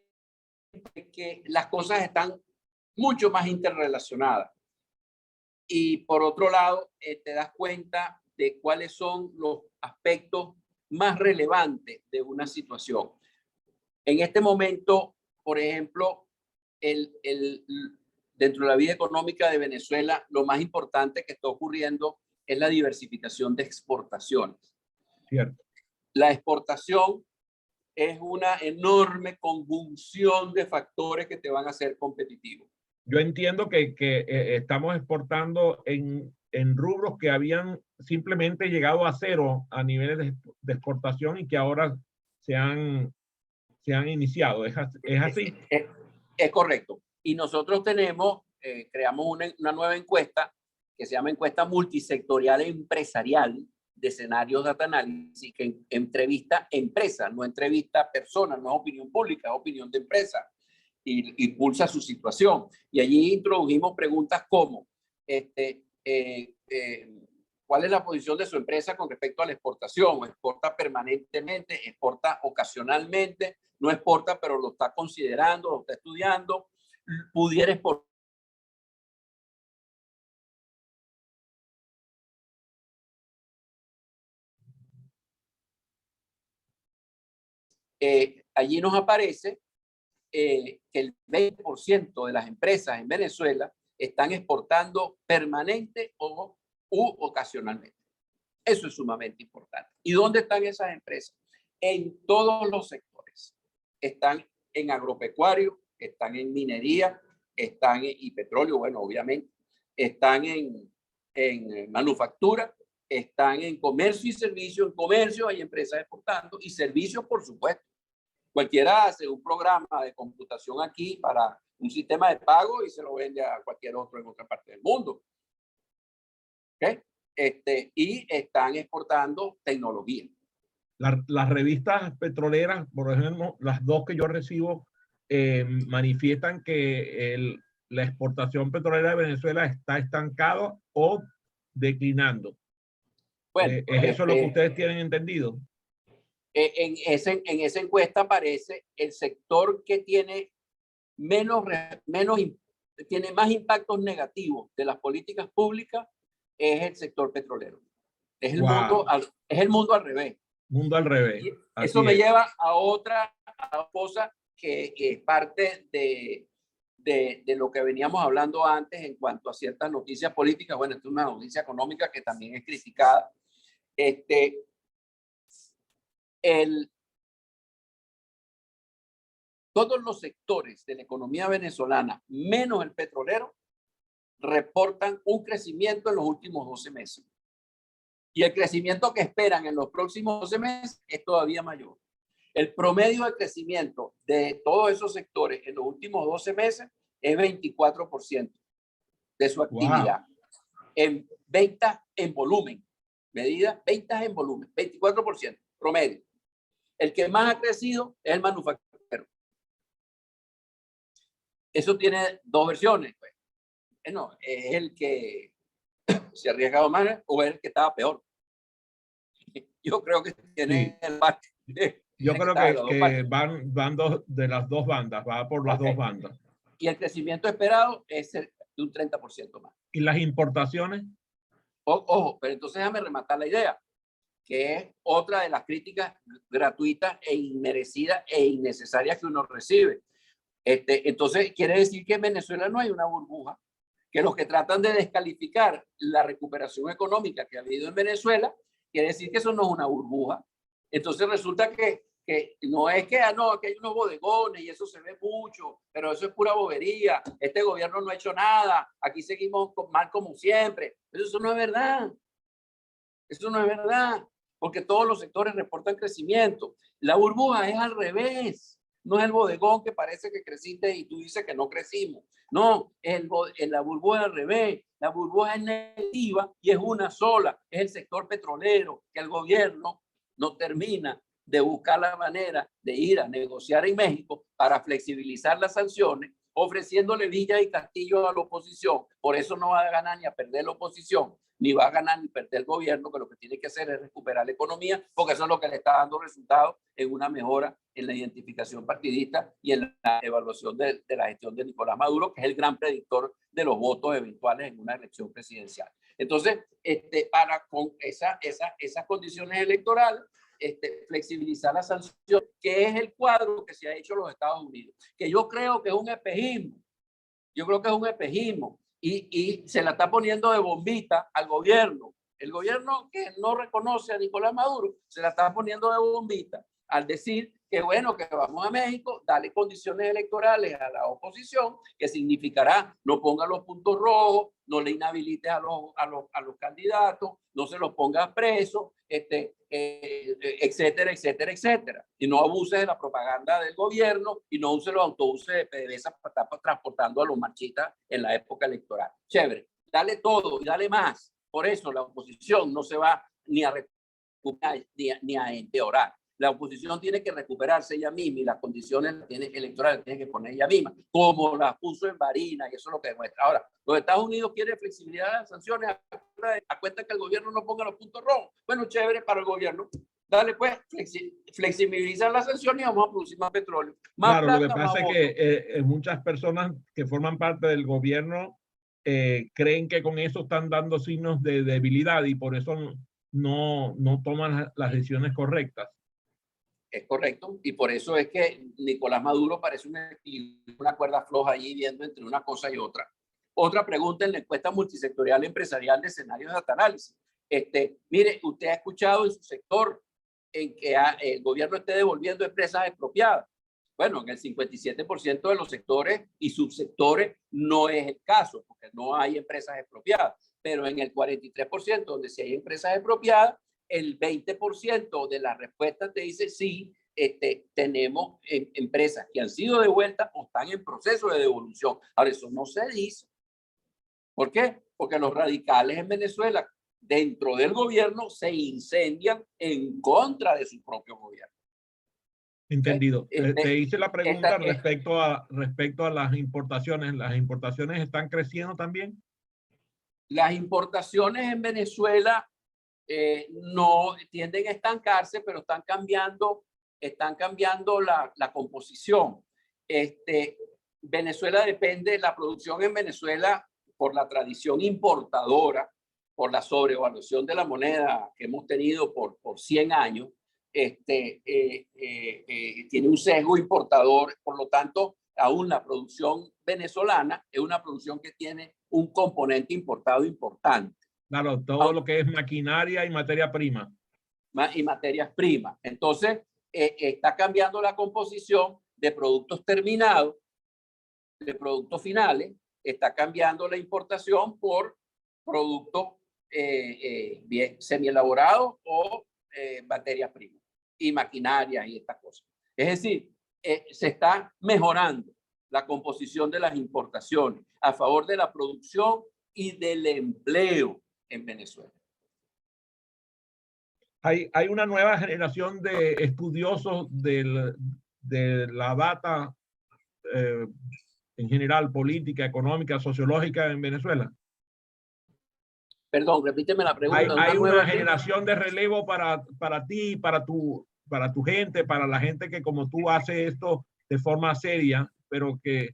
de que las cosas están mucho más interrelacionadas. Y por otro lado, te das cuenta de cuáles son los aspectos más relevantes de una situación. En este momento, por ejemplo, dentro de la vida económica de Venezuela, lo más importante que está ocurriendo es la diversificación de exportaciones. Cierto. La exportación es una enorme conjunción de factores que te van a hacer competitivo. Yo entiendo que estamos exportando en rubros que habían simplemente llegado a cero a niveles de exportación y que ahora se han iniciado. ¿Es así? Es correcto. Y nosotros creamos una nueva encuesta que se llama encuesta multisectorial empresarial de escenarios data análisis, que entrevista empresas, no entrevista personas, no es opinión pública, es opinión de empresas, y pulsa su situación. Y allí introdujimos preguntas como, ¿cuál es la posición de su empresa con respecto a la exportación? ¿Exporta permanentemente? ¿Exporta ocasionalmente? ¿No exporta, pero lo está considerando, lo está estudiando? ¿Pudiera exportar? Allí nos aparece que el 20% de las empresas en Venezuela están exportando permanente u ocasionalmente. Eso es sumamente importante. ¿Y dónde están esas empresas? En todos los sectores. Están en agropecuario, están en minería, están y petróleo, bueno, obviamente, están en manufactura, están en comercio y servicio. En comercio hay empresas exportando y servicios, por supuesto. Cualquiera hace un programa de computación aquí para un sistema de pago y se lo vende a cualquier otro en otra parte del mundo. ¿Okay? Y están exportando tecnología. Las revistas petroleras, por ejemplo, las dos que yo recibo, manifiestan que la exportación petrolera de Venezuela está estancada o declinando. Bueno, ¿Es eso lo que ustedes tienen entendido? En esa encuesta aparece el sector que tiene tiene más impactos negativos de las políticas públicas, es el sector petrolero. Es el, Wow. es el mundo al revés. Mundo al revés. Y eso me lleva a otra cosa que es parte de lo que veníamos hablando antes en cuanto a ciertas noticias políticas. Bueno, esta es una noticia económica que también es criticada. Todos los sectores de la economía venezolana, menos el petrolero, reportan un crecimiento en los últimos 12 meses. Y el crecimiento que esperan en los próximos 12 meses es todavía mayor. El promedio de crecimiento de todos esos sectores en los últimos 12 meses es 24% de su actividad. Wow. En ventas en volumen, medida ventas en volumen, 24% promedio. El que más ha crecido es el manufacturero. Eso tiene dos versiones. Pues. Bueno, es el que se ha arriesgado más o es el que estaba peor. Yo creo que tiene el parte. Yo creo que van de las dos bandas, va por las dos bandas. Y el crecimiento esperado es de un 30% más. ¿Y las importaciones? Ojo, pero entonces déjame rematar la idea, que es otra de las críticas gratuitas e inmerecidas e innecesarias que uno recibe. Entonces, quiere decir que en Venezuela no hay una burbuja, que los que tratan de descalificar la recuperación económica que ha habido en Venezuela, quiere decir que eso no es una burbuja. Entonces resulta que no es que, no, que hay unos bodegones y eso se ve mucho, pero eso es pura bobería. Este gobierno no ha hecho nada, aquí seguimos mal como siempre. Pero eso no es verdad. Eso no es verdad, porque todos los sectores reportan crecimiento. La burbuja es al revés. No es el bodegón que parece que creciste y tú dices que no crecimos. No, la burbuja al revés. La burbuja es negativa y es una sola. Es el sector petrolero, que el gobierno no termina de buscar la manera de ir a negociar en México para flexibilizar las sanciones, ofreciéndole villas y castillos a la oposición. Por eso no va a ganar ni a perder la oposición, ni va a ganar ni perder el gobierno, que lo que tiene que hacer es recuperar la economía, porque eso es lo que le está dando resultados en una mejora en la identificación partidista y en la evaluación de la gestión de Nicolás Maduro, que es el gran predictor de los votos eventuales en una elección presidencial. Entonces, para con esas condiciones electorales, flexibilizar la sanción, que es el cuadro que se ha hecho en los Estados Unidos, que yo creo que es un espejismo. Yo creo que es un espejismo y se la está poniendo de bombita al gobierno. El gobierno que no reconoce a Nicolás Maduro se la está poniendo de bombita al decir que bueno, que vamos a México, dale condiciones electorales a la oposición, que significará no ponga los puntos rojos, no le inhabilites a los candidatos, no se los ponga presos, etcétera, etcétera, etcétera. Y no abuses de la propaganda del gobierno y no use los autobuses de PDVSA para estar transportando a los marchistas en la época electoral. Chévere, dale todo y dale más. Por eso la oposición no se va ni a recuperar ni a empeorar. La oposición tiene que recuperarse ella misma y las condiciones electorales tiene que poner ella misma, como las puso en Barinas, y eso es lo que demuestra. Ahora, los Estados Unidos quieren flexibilidad de las sanciones a cuenta que el gobierno no ponga los puntos rojos. Bueno, chévere para el gobierno. Dale pues, flexibilizar las sanciones y vamos a producir más petróleo. Más claro, plata, lo que pasa es que muchas personas que forman parte del gobierno creen que con eso están dando signos de debilidad y por eso no toman las decisiones correctas. Es correcto, y por eso es que Nicolás Maduro parece una cuerda floja allí viendo entre una cosa y otra. Otra pregunta en la encuesta multisectorial empresarial de escenarios de data análisis. Mire, usted ha escuchado en su sector en que el gobierno esté devolviendo empresas expropiadas. Bueno, en el 57% de los sectores y subsectores no es el caso, porque no hay empresas expropiadas, pero en el 43% donde sí hay empresas expropiadas, el 20% de las respuestas te dice sí, tenemos empresas que han sido devueltas o están en proceso de devolución. Ahora, eso no se dice. ¿Por qué? Porque los radicales en Venezuela, dentro del gobierno, se incendian en contra de su propio gobierno. Entendido. Te hice la pregunta respecto a las importaciones. ¿Las importaciones están creciendo también? Las importaciones en Venezuela no tienden a estancarse, pero están cambiando la composición. Venezuela depende, la producción en Venezuela, por la tradición importadora, por la sobrevaluación de la moneda que hemos tenido por 100 años, tiene un sesgo importador, por lo tanto, aún la producción venezolana es una producción que tiene un componente importado importante. Claro, todo lo que es maquinaria y materia prima. Y materias primas. Entonces, está cambiando la composición de productos terminados, de productos finales, está cambiando la importación por productos bien semielaborados o materias primas y maquinaria y estas cosas. Es decir, se está mejorando la composición de las importaciones a favor de la producción y del empleo en Venezuela. Hay una nueva generación de estudiosos de la data en general, política, económica, sociológica en Venezuela. Perdón, repíteme la pregunta. Hay una generación de relevo para ti, para tu gente, para la gente que como tú hace esto de forma seria, pero que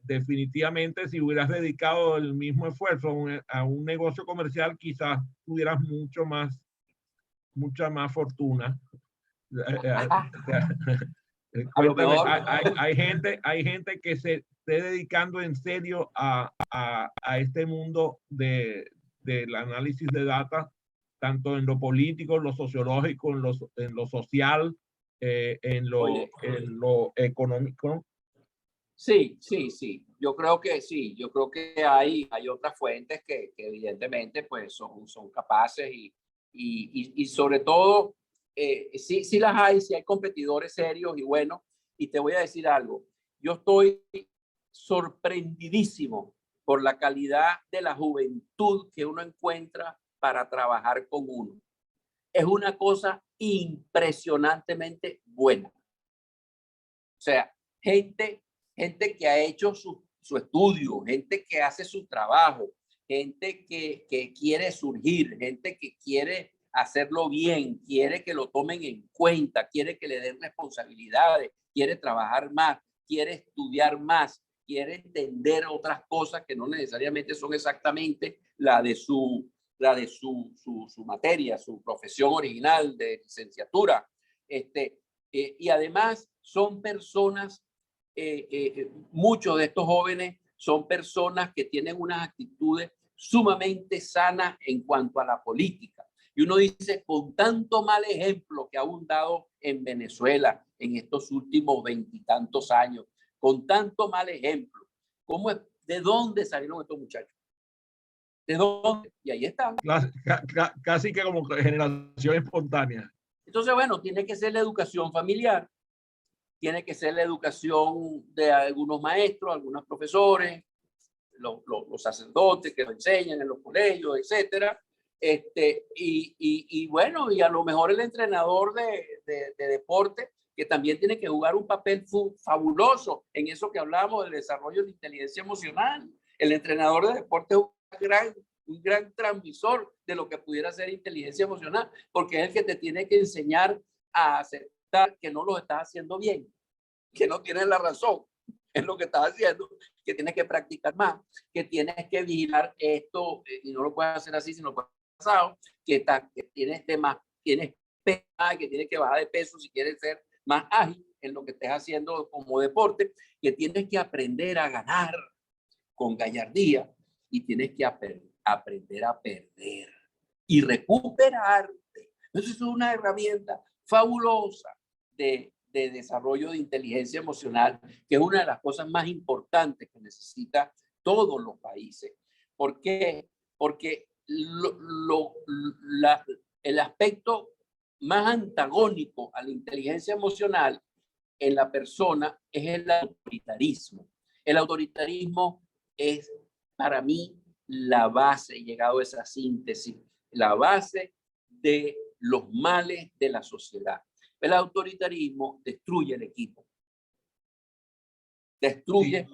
definitivamente si hubieras dedicado el mismo esfuerzo a un negocio comercial, quizás tuvieras mucha más fortuna. Hay gente que se esté dedicando en serio a este mundo del análisis de data, tanto en lo político, en lo sociológico, en lo social, en lo económico. Sí. Yo creo que sí. Yo creo que hay otras fuentes que evidentemente pues son capaces y sobre todo sí las hay, sí hay competidores serios y buenos. Y te voy a decir algo. Yo estoy sorprendidísimo por la calidad de la juventud que uno encuentra para trabajar con uno. Es una cosa impresionantemente buena. O sea, gente que ha hecho su estudio, gente que hace su trabajo, gente que quiere surgir, gente que quiere hacerlo bien, quiere que lo tomen en cuenta, quiere que le den responsabilidades, quiere trabajar más, quiere estudiar más, quiere entender otras cosas que no necesariamente son exactamente la de su la de su materia, su profesión original de licenciatura. Y además son personas, muchos de estos jóvenes son personas que tienen unas actitudes sumamente sanas en cuanto a la política. Y uno dice, con tanto mal ejemplo que ha abundado en Venezuela en estos últimos 20 y tantos años, con tanto mal ejemplo, ¿cómo es, de dónde salieron estos muchachos? ¿De dónde? Y ahí están. Casi que como generación espontánea. Entonces, bueno, tiene que ser la educación familiar, tiene que ser la educación de algunos maestros, algunos profesores, los sacerdotes que lo enseñan en los colegios, etcétera. Y bueno, y a lo mejor el entrenador de deporte, que también tiene que jugar un papel fabuloso en eso que hablamos del desarrollo de inteligencia emocional. El entrenador de deporte es un gran transmisor de lo que pudiera ser inteligencia emocional, porque es el que te tiene que enseñar a aceptar que no lo estás haciendo bien, que no tienes la razón en lo que estás haciendo, que tienes que practicar más, que tienes que vigilar esto y no lo puedes hacer así, sino pasado, que tienes que tienes que bajar de peso si quieres ser más ágil en lo que estés haciendo como deporte, que tienes que aprender a ganar con gallardía y tienes que aprender a perder y recuperarte. Eso es una herramienta fabulosa de desarrollo de inteligencia emocional, que es una de las cosas más importantes que necesitan todos los países. ¿Por qué? Porque el aspecto más antagónico a la inteligencia emocional en la persona es el autoritarismo. El autoritarismo es, para mí, la base, he llegado a esa síntesis, la base de los males de la sociedad. El autoritarismo destruye el equipo, destruye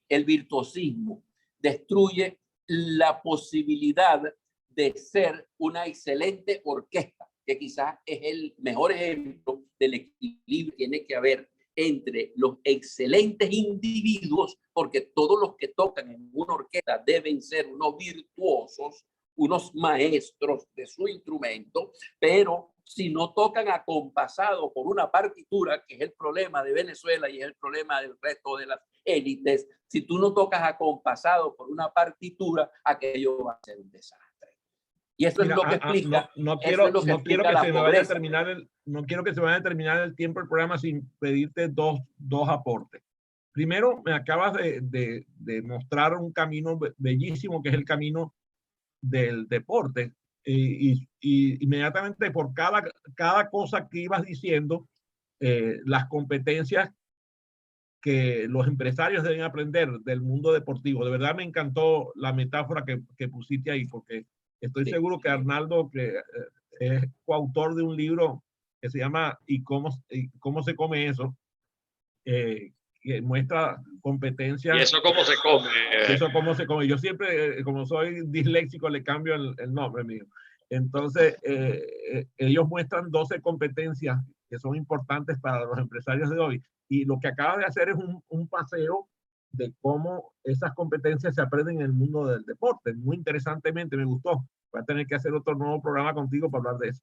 el virtuosismo, destruye la posibilidad de ser una excelente orquesta, que quizás es el mejor ejemplo del equilibrio que tiene que haber entre los excelentes individuos, porque todos los que tocan en una orquesta deben ser unos virtuosos, unos maestros de su instrumento, pero si no tocan acompasado por una partitura, que es el problema de Venezuela y es el problema del resto de las élites, si tú no tocas acompasado por una partitura, aquello va a ser un desastre. Y eso es lo que explica. No quiero que se me vaya a terminar el tiempo del programa sin pedirte dos aportes. Primero, me acabas de mostrar un camino bellísimo, que es el camino del deporte. Y inmediatamente por cada cosa que ibas diciendo, las competencias que los empresarios deben aprender del mundo deportivo. De verdad me encantó la metáfora que pusiste ahí, porque estoy seguro que Arnaldo, que es coautor de un libro que se llama ¿Y cómo se come eso? Que muestra competencias. ¿Y eso cómo se come? Eso cómo se come. Yo siempre, como soy disléxico, le cambio el nombre mío. Entonces, ellos muestran 12 competencias que son importantes para los empresarios de hoy. Y lo que acaba de hacer es un paseo de cómo esas competencias se aprenden en el mundo del deporte. Muy interesantemente, me gustó. Voy a tener que hacer otro nuevo programa contigo para hablar de eso.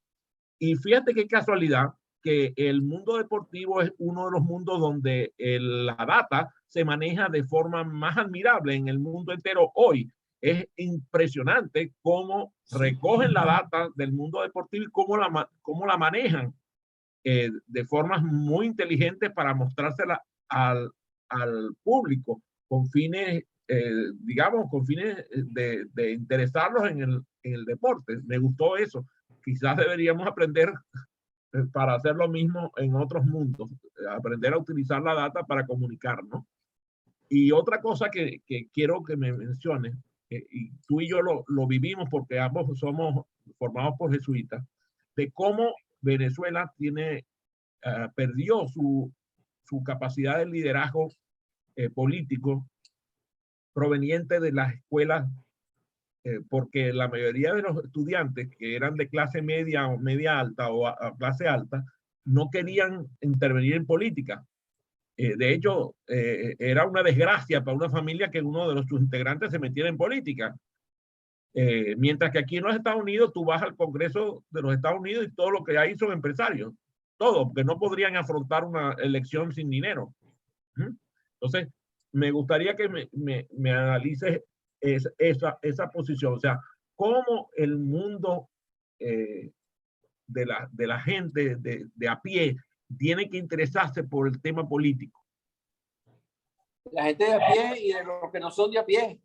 Y fíjate qué casualidad que el mundo deportivo es uno de los mundos donde la data se maneja de forma más admirable en el mundo entero hoy. Es impresionante cómo recogen la data del mundo deportivo y cómo la manejan de formas muy inteligentes para mostrársela al público con fines, digamos, con fines de interesarlos en el deporte. Me gustó eso. Quizás deberíamos aprender para hacer lo mismo en otros mundos, aprender a utilizar la data para comunicar, ¿no? Y otra cosa que quiero que me menciones, y tú y yo lo vivimos porque ambos somos formados por jesuitas, de cómo Venezuela perdió su capacidad de liderazgo político proveniente de las escuelas, porque la mayoría de los estudiantes que eran de clase media o media alta o a clase alta no querían intervenir en política. De hecho, era una desgracia para una familia que uno de sus integrantes se metiera en política. Mientras que aquí en los Estados Unidos tú vas al Congreso de los Estados Unidos y todo lo que hay son empresarios, todo, porque no podrían afrontar una elección sin dinero. Entonces, me gustaría que me analices esa posición, o sea, cómo el mundo de la gente de a pie tiene que interesarse por el tema político. La gente de a pie y de los que no son de a pie.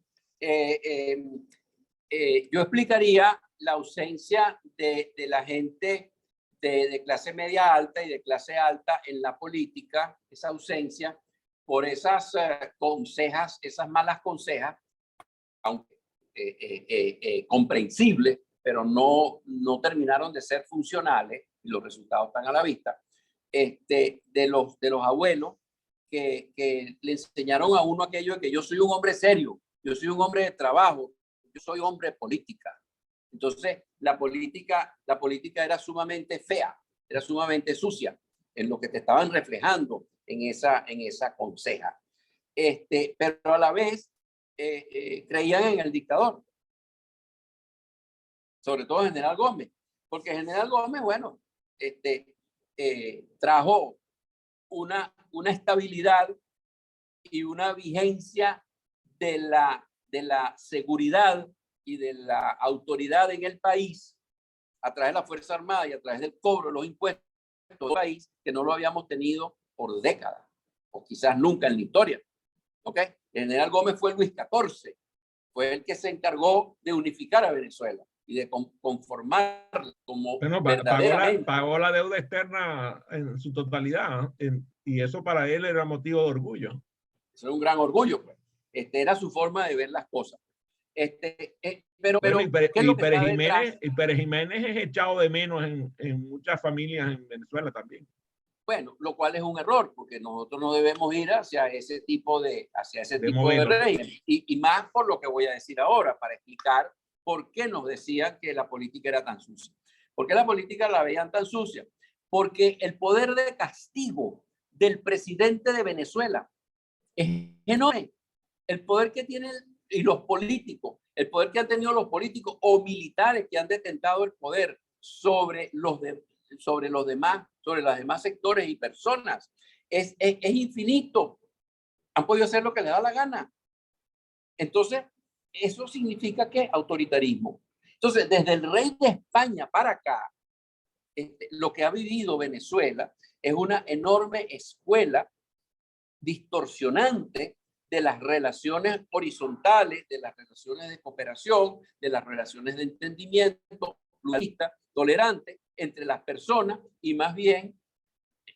Yo explicaría la ausencia de la gente de clase media alta y de clase alta en la política, esa ausencia por esas consejas, esas malas consejas, aunque comprensibles, pero no terminaron de ser funcionales, y los resultados están a la vista, de los abuelos que le enseñaron a uno aquello de que yo soy un hombre serio, yo soy un hombre de trabajo, yo soy hombre de política. Entonces, la política era sumamente fea, era sumamente sucia, en lo que te estaban reflejando en esa conseja. Pero a la vez creían en el dictador, sobre todo General Gómez, porque General Gómez, bueno, trajo una estabilidad y una vigencia de la seguridad y de la autoridad en el país a través de la Fuerza Armada y a través del cobro de los impuestos del país que no lo habíamos tenido por décadas o quizás nunca en la historia. ¿Ok? El general Gómez fue Luis XIV, fue el que se encargó de unificar a Venezuela y de conformar como verdaderamente. Pagó la deuda externa en su totalidad, y eso para él era motivo de orgullo. Eso era un gran orgullo, pues. Era su forma de ver las cosas. Pero Pérez Jiménez es echado de menos en muchas familias en Venezuela también. Bueno, lo cual es un error, porque nosotros no debemos ir hacia ese tipo de régimen. Y más por lo que voy a decir ahora, para explicar por qué nos decían que la política era tan sucia. ¿Por qué la política la veían tan sucia? Porque el poder de castigo del presidente de Venezuela es enorme. El poder que tienen y los políticos, el poder que han tenido los políticos o militares que han detentado el poder sobre los demás sectores y personas es infinito. Han podido hacer lo que les da la gana. Entonces, eso significa que autoritarismo. Entonces, desde el rey de España para acá, lo que ha vivido Venezuela es una enorme escuela distorsionante de las relaciones horizontales, de las relaciones de cooperación, de las relaciones de entendimiento pluralista, tolerante entre las personas, y más bien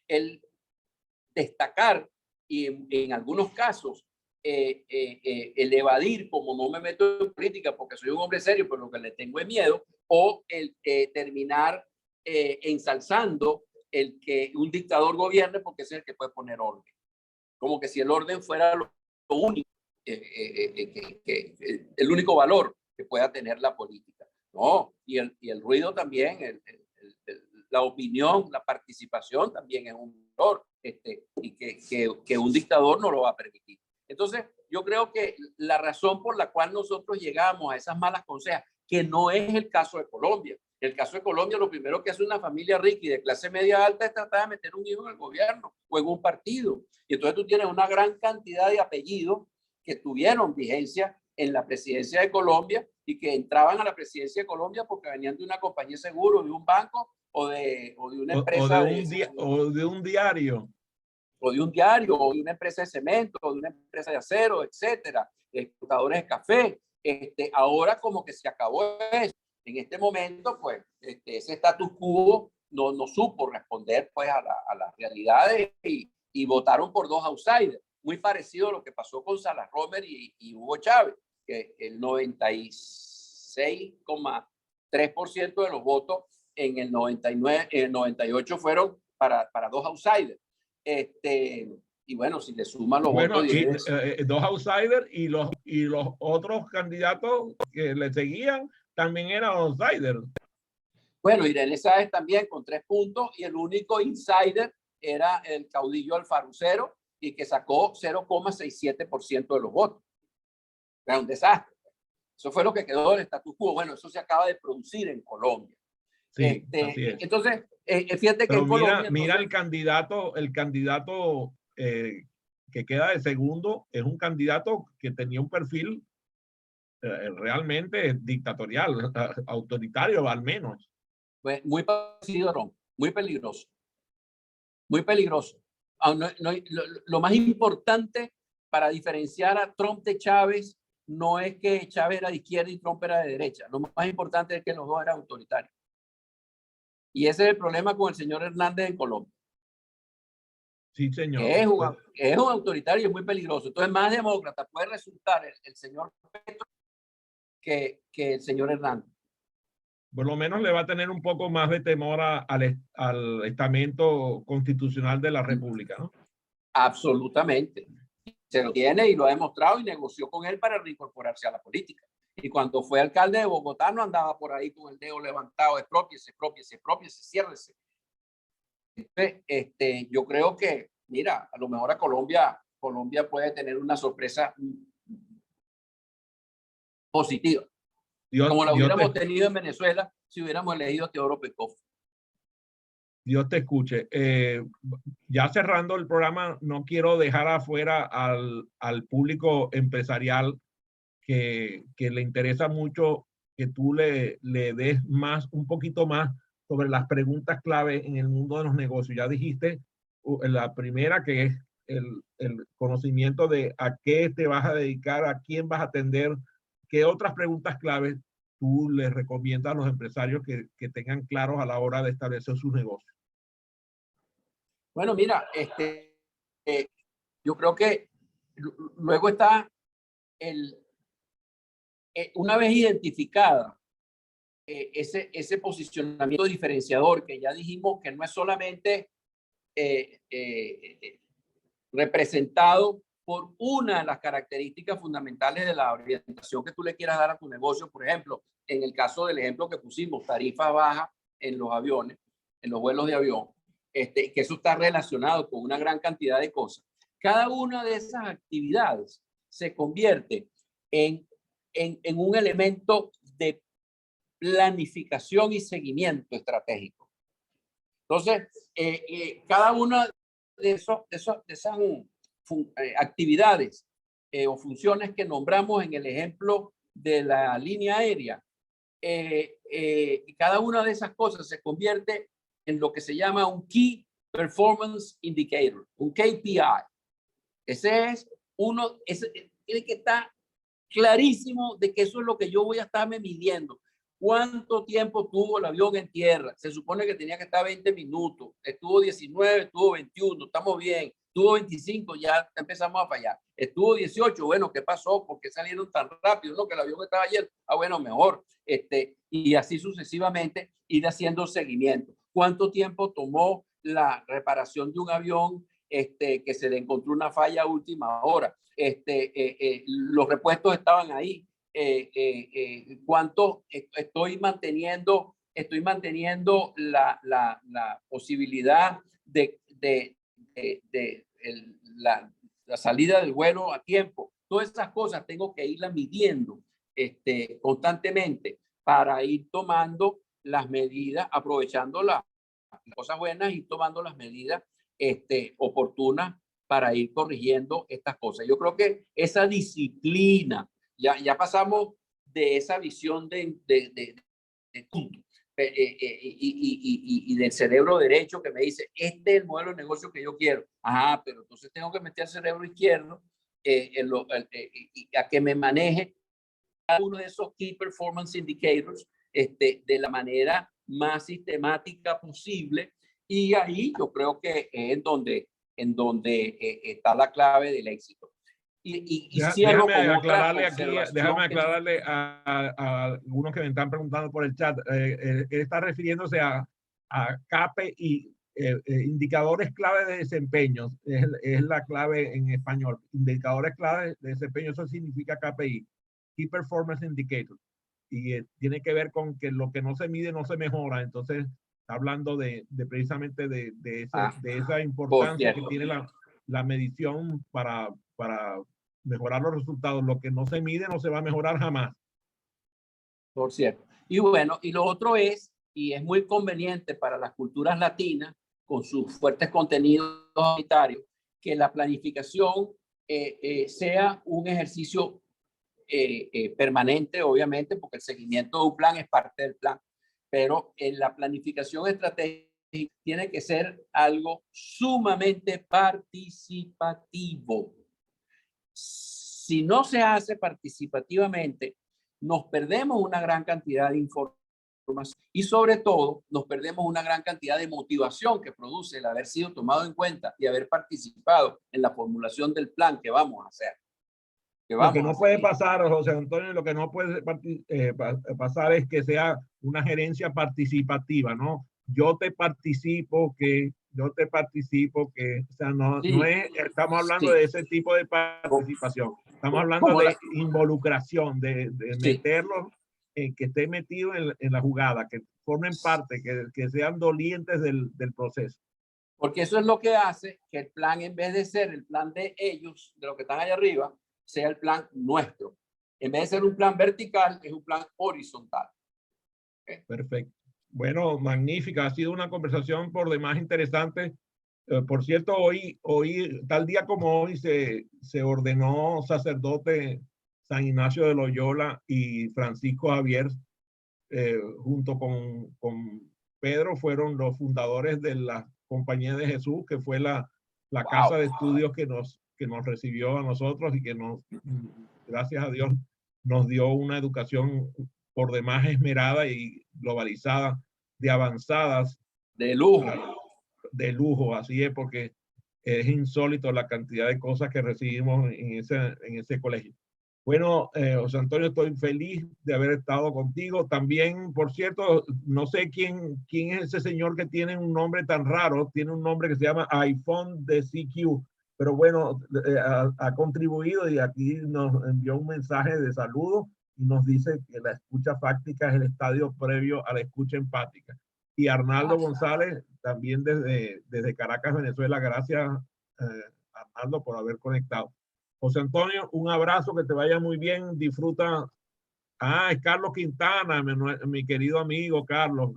el destacar y en algunos casos el evadir, como no me meto en política porque soy un hombre serio, pero lo que le tengo es miedo, o el terminar ensalzando el que un dictador gobierne porque es el que puede poner orden. Como que si el orden fuera lo único, el único valor que pueda tener la política. No, y el ruido también, la opinión, la participación también es un valor, y que un dictador no lo va a permitir. Entonces, yo creo que la razón por la cual nosotros llegamos a esas malas consejas, que no es el caso de Colombia. El caso de Colombia, lo primero que hace una familia rica y de clase media alta es tratar de meter un hijo en el gobierno o en un partido. Y entonces tú tienes una gran cantidad de apellidos que tuvieron vigencia en la presidencia de Colombia y que entraban a la presidencia de Colombia porque venían de una compañía de seguro, de un banco o de una empresa. O de un diario. O de un diario, o de una empresa de cemento, o de una empresa de acero, etcétera, exportadores de café. Ahora como que se acabó eso. En este momento, pues, ese status quo no supo responder, pues, a las realidades y votaron por dos outsiders, muy parecido a lo que pasó con Salas Romer y Hugo Chávez, que el 96,3% de los votos en el 99, en el 98 fueron para dos outsiders. Y bueno, si le suman los votos, dos outsiders y los otros candidatos que le seguían también eran outsiders. Bueno, Irene Sáez también con 3 puntos, y el único insider era el caudillo Alfarucero, y que sacó 0,67% de los votos. Era un desastre. O Eso fue lo que quedó del status quo. Bueno, eso se acaba de producir en Colombia. Sí, así es. Entonces, fíjate que Pero en Colombia... mira el candidato que queda de segundo, es un candidato que tenía un perfil realmente dictatorial, autoritario al menos. Pues muy parecido a Trump, muy peligroso. Muy peligroso. Lo más importante para diferenciar a Trump de Chávez no es que Chávez era de izquierda y Trump era de derecha. Lo más importante es que los dos eran autoritarios. Y ese es el problema con el señor Hernández en Colombia. Sí, señor. Que es un autoritario y es muy peligroso. Entonces, más demócrata puede resultar el señor Petro que el señor Hernández. Por lo menos le va a tener un poco más de temor al estamento constitucional de la República, ¿no? Absolutamente. Se lo tiene y lo ha demostrado y negoció con él para reincorporarse a la política. Y cuando fue alcalde de Bogotá no andaba por ahí con el dedo levantado, expropiese, ciérrese. Yo creo que, mira, a lo mejor a Colombia puede tener una sorpresa positiva. Como la hubiéramos tenido en Venezuela si hubiéramos elegido a Teodoro Pekov. Dios te escuche. Ya cerrando el programa, no quiero dejar afuera al público empresarial que le interesa mucho que tú le des un poquito más sobre las preguntas clave en el mundo de los negocios. Ya dijiste la primera, que es el conocimiento de a qué te vas a dedicar, a quién vas a atender, qué otras preguntas claves tú les recomiendas a los empresarios que tengan claros a la hora de establecer sus negocios. Bueno, mira, yo creo que luego está una vez identificada ese posicionamiento diferenciador que ya dijimos que no es solamente representado por una de las características fundamentales de la orientación que tú le quieras dar a tu negocio. Por ejemplo, en el caso del ejemplo que pusimos, tarifa baja en los aviones, en los vuelos de avión, que eso está relacionado con una gran cantidad de cosas. Cada una de esas actividades se convierte en un elemento de planificación y seguimiento estratégico. Entonces, cada una de esas actividades o funciones que nombramos en el ejemplo de la línea aérea, cada una de esas cosas se convierte en lo que se llama un Key Performance Indicator, un KPI. Ese es uno, tiene que estar clarísimo de que eso es lo que yo voy a estarme midiendo. ¿Cuánto tiempo tuvo el avión en tierra? Se supone que tenía que estar 20 minutos. Estuvo 19, estuvo 21, estamos bien. Estuvo 25, ya empezamos a fallar. Estuvo 18, bueno, ¿qué pasó? ¿Por qué salieron tan rápido? No, que el avión estaba lleno. Ah, bueno, mejor. Y así sucesivamente ir haciendo seguimiento. ¿Cuánto tiempo tomó la reparación de un avión que se le encontró una falla a última hora? Los repuestos estaban ahí. ¿Cuánto estoy manteniendo la posibilidad de la salida del vuelo a tiempo? Todas esas cosas tengo que irlas midiendo constantemente para ir tomando las medidas, aprovechando las cosas buenas y tomando las medidas oportunas para ir corrigiendo estas cosas. Yo creo que esa disciplina, ya pasamos de esa visión de y del cerebro derecho que me dice, este es el modelo de negocio que yo quiero. Ajá, pero entonces tengo que meter el cerebro izquierdo a que me maneje cada uno de esos Key Performance Indicators de la manera más sistemática posible. Y ahí yo creo que es en donde está la clave del éxito. Déjame aclararle a algunos que me están preguntando por el chat. Él está refiriéndose a KPI, indicadores clave de desempeño. Es la clave en español. Indicadores clave de desempeño, eso significa KPI, Key Performance Indicator. Y tiene que ver con que lo que no se mide no se mejora. Entonces, está hablando precisamente de esa importancia que tiene la medición para mejorar los resultados. Lo que no se mide no se va a mejorar jamás. por cierto. Y bueno, y lo otro es, y es muy conveniente para las culturas latinas, con sus fuertes contenidos unitarios, que la planificación sea un ejercicio permanente, obviamente, porque el seguimiento de un plan es parte del plan, pero en la planificación estratégica tiene que ser algo sumamente participativo. Si no se hace participativamente, nos perdemos una gran cantidad de información y sobre todo nos perdemos una gran cantidad de motivación que produce el haber sido tomado en cuenta y haber participado en la formulación del plan que vamos a hacer. Lo que no puede pasar, José Antonio, lo que no puede pasar es que sea una gerencia participativa, ¿no? Yo te participo, que, o sea, no, Sí, no es, estamos hablando sí. de ese tipo de participación. Estamos hablando de involucración, de meterlos, que esté metido en la jugada, que formen parte, que sean dolientes del proceso. Porque eso es lo que hace que el plan, en vez de ser el plan de ellos, de los que están allá arriba, sea el plan nuestro. En vez de ser un plan vertical, es un plan horizontal. ¿Okay? Perfecto. Bueno, magnífica. Ha sido una conversación por demás interesante. Por cierto, hoy, tal día como hoy, se ordenó sacerdote San Ignacio de Loyola y Francisco Javier, junto con Pedro, fueron los fundadores de la Compañía de Jesús, que fue la casa de estudios que nos recibió a nosotros y que nos, gracias a Dios, nos dio una educación por demás esmerada y globalizada, de avanzadas. De lujo. De lujo, así es, porque es insólito la cantidad de cosas que recibimos en ese colegio. Bueno, José Antonio, estoy feliz de haber estado contigo. También, por cierto, no sé quién es ese señor que tiene un nombre tan raro, tiene un nombre que se llama iPhone de CQ, pero bueno, ha contribuido y aquí nos envió un mensaje de saludo y nos dice que la escucha fáctica es el estadio previo a la escucha empática. Y Arnaldo González, también desde Caracas, Venezuela. Gracias, Arnaldo, por haber conectado. José Antonio, un abrazo, que te vaya muy bien, disfruta. Es Carlos Quintana, mi querido amigo Carlos.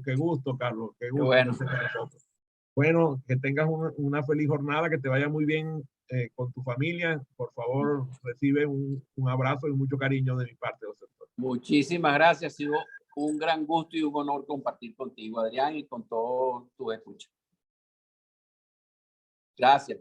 Qué gusto, Carlos, qué gusto. Bueno. Bueno, que tengas una feliz jornada, que te vaya muy bien con tu familia. Por favor, recibe un abrazo y mucho cariño de mi parte, José Antonio. Muchísimas gracias, ha sido un gran gusto y un honor compartir contigo, Adrián, y con todos tus escuchas. Gracias.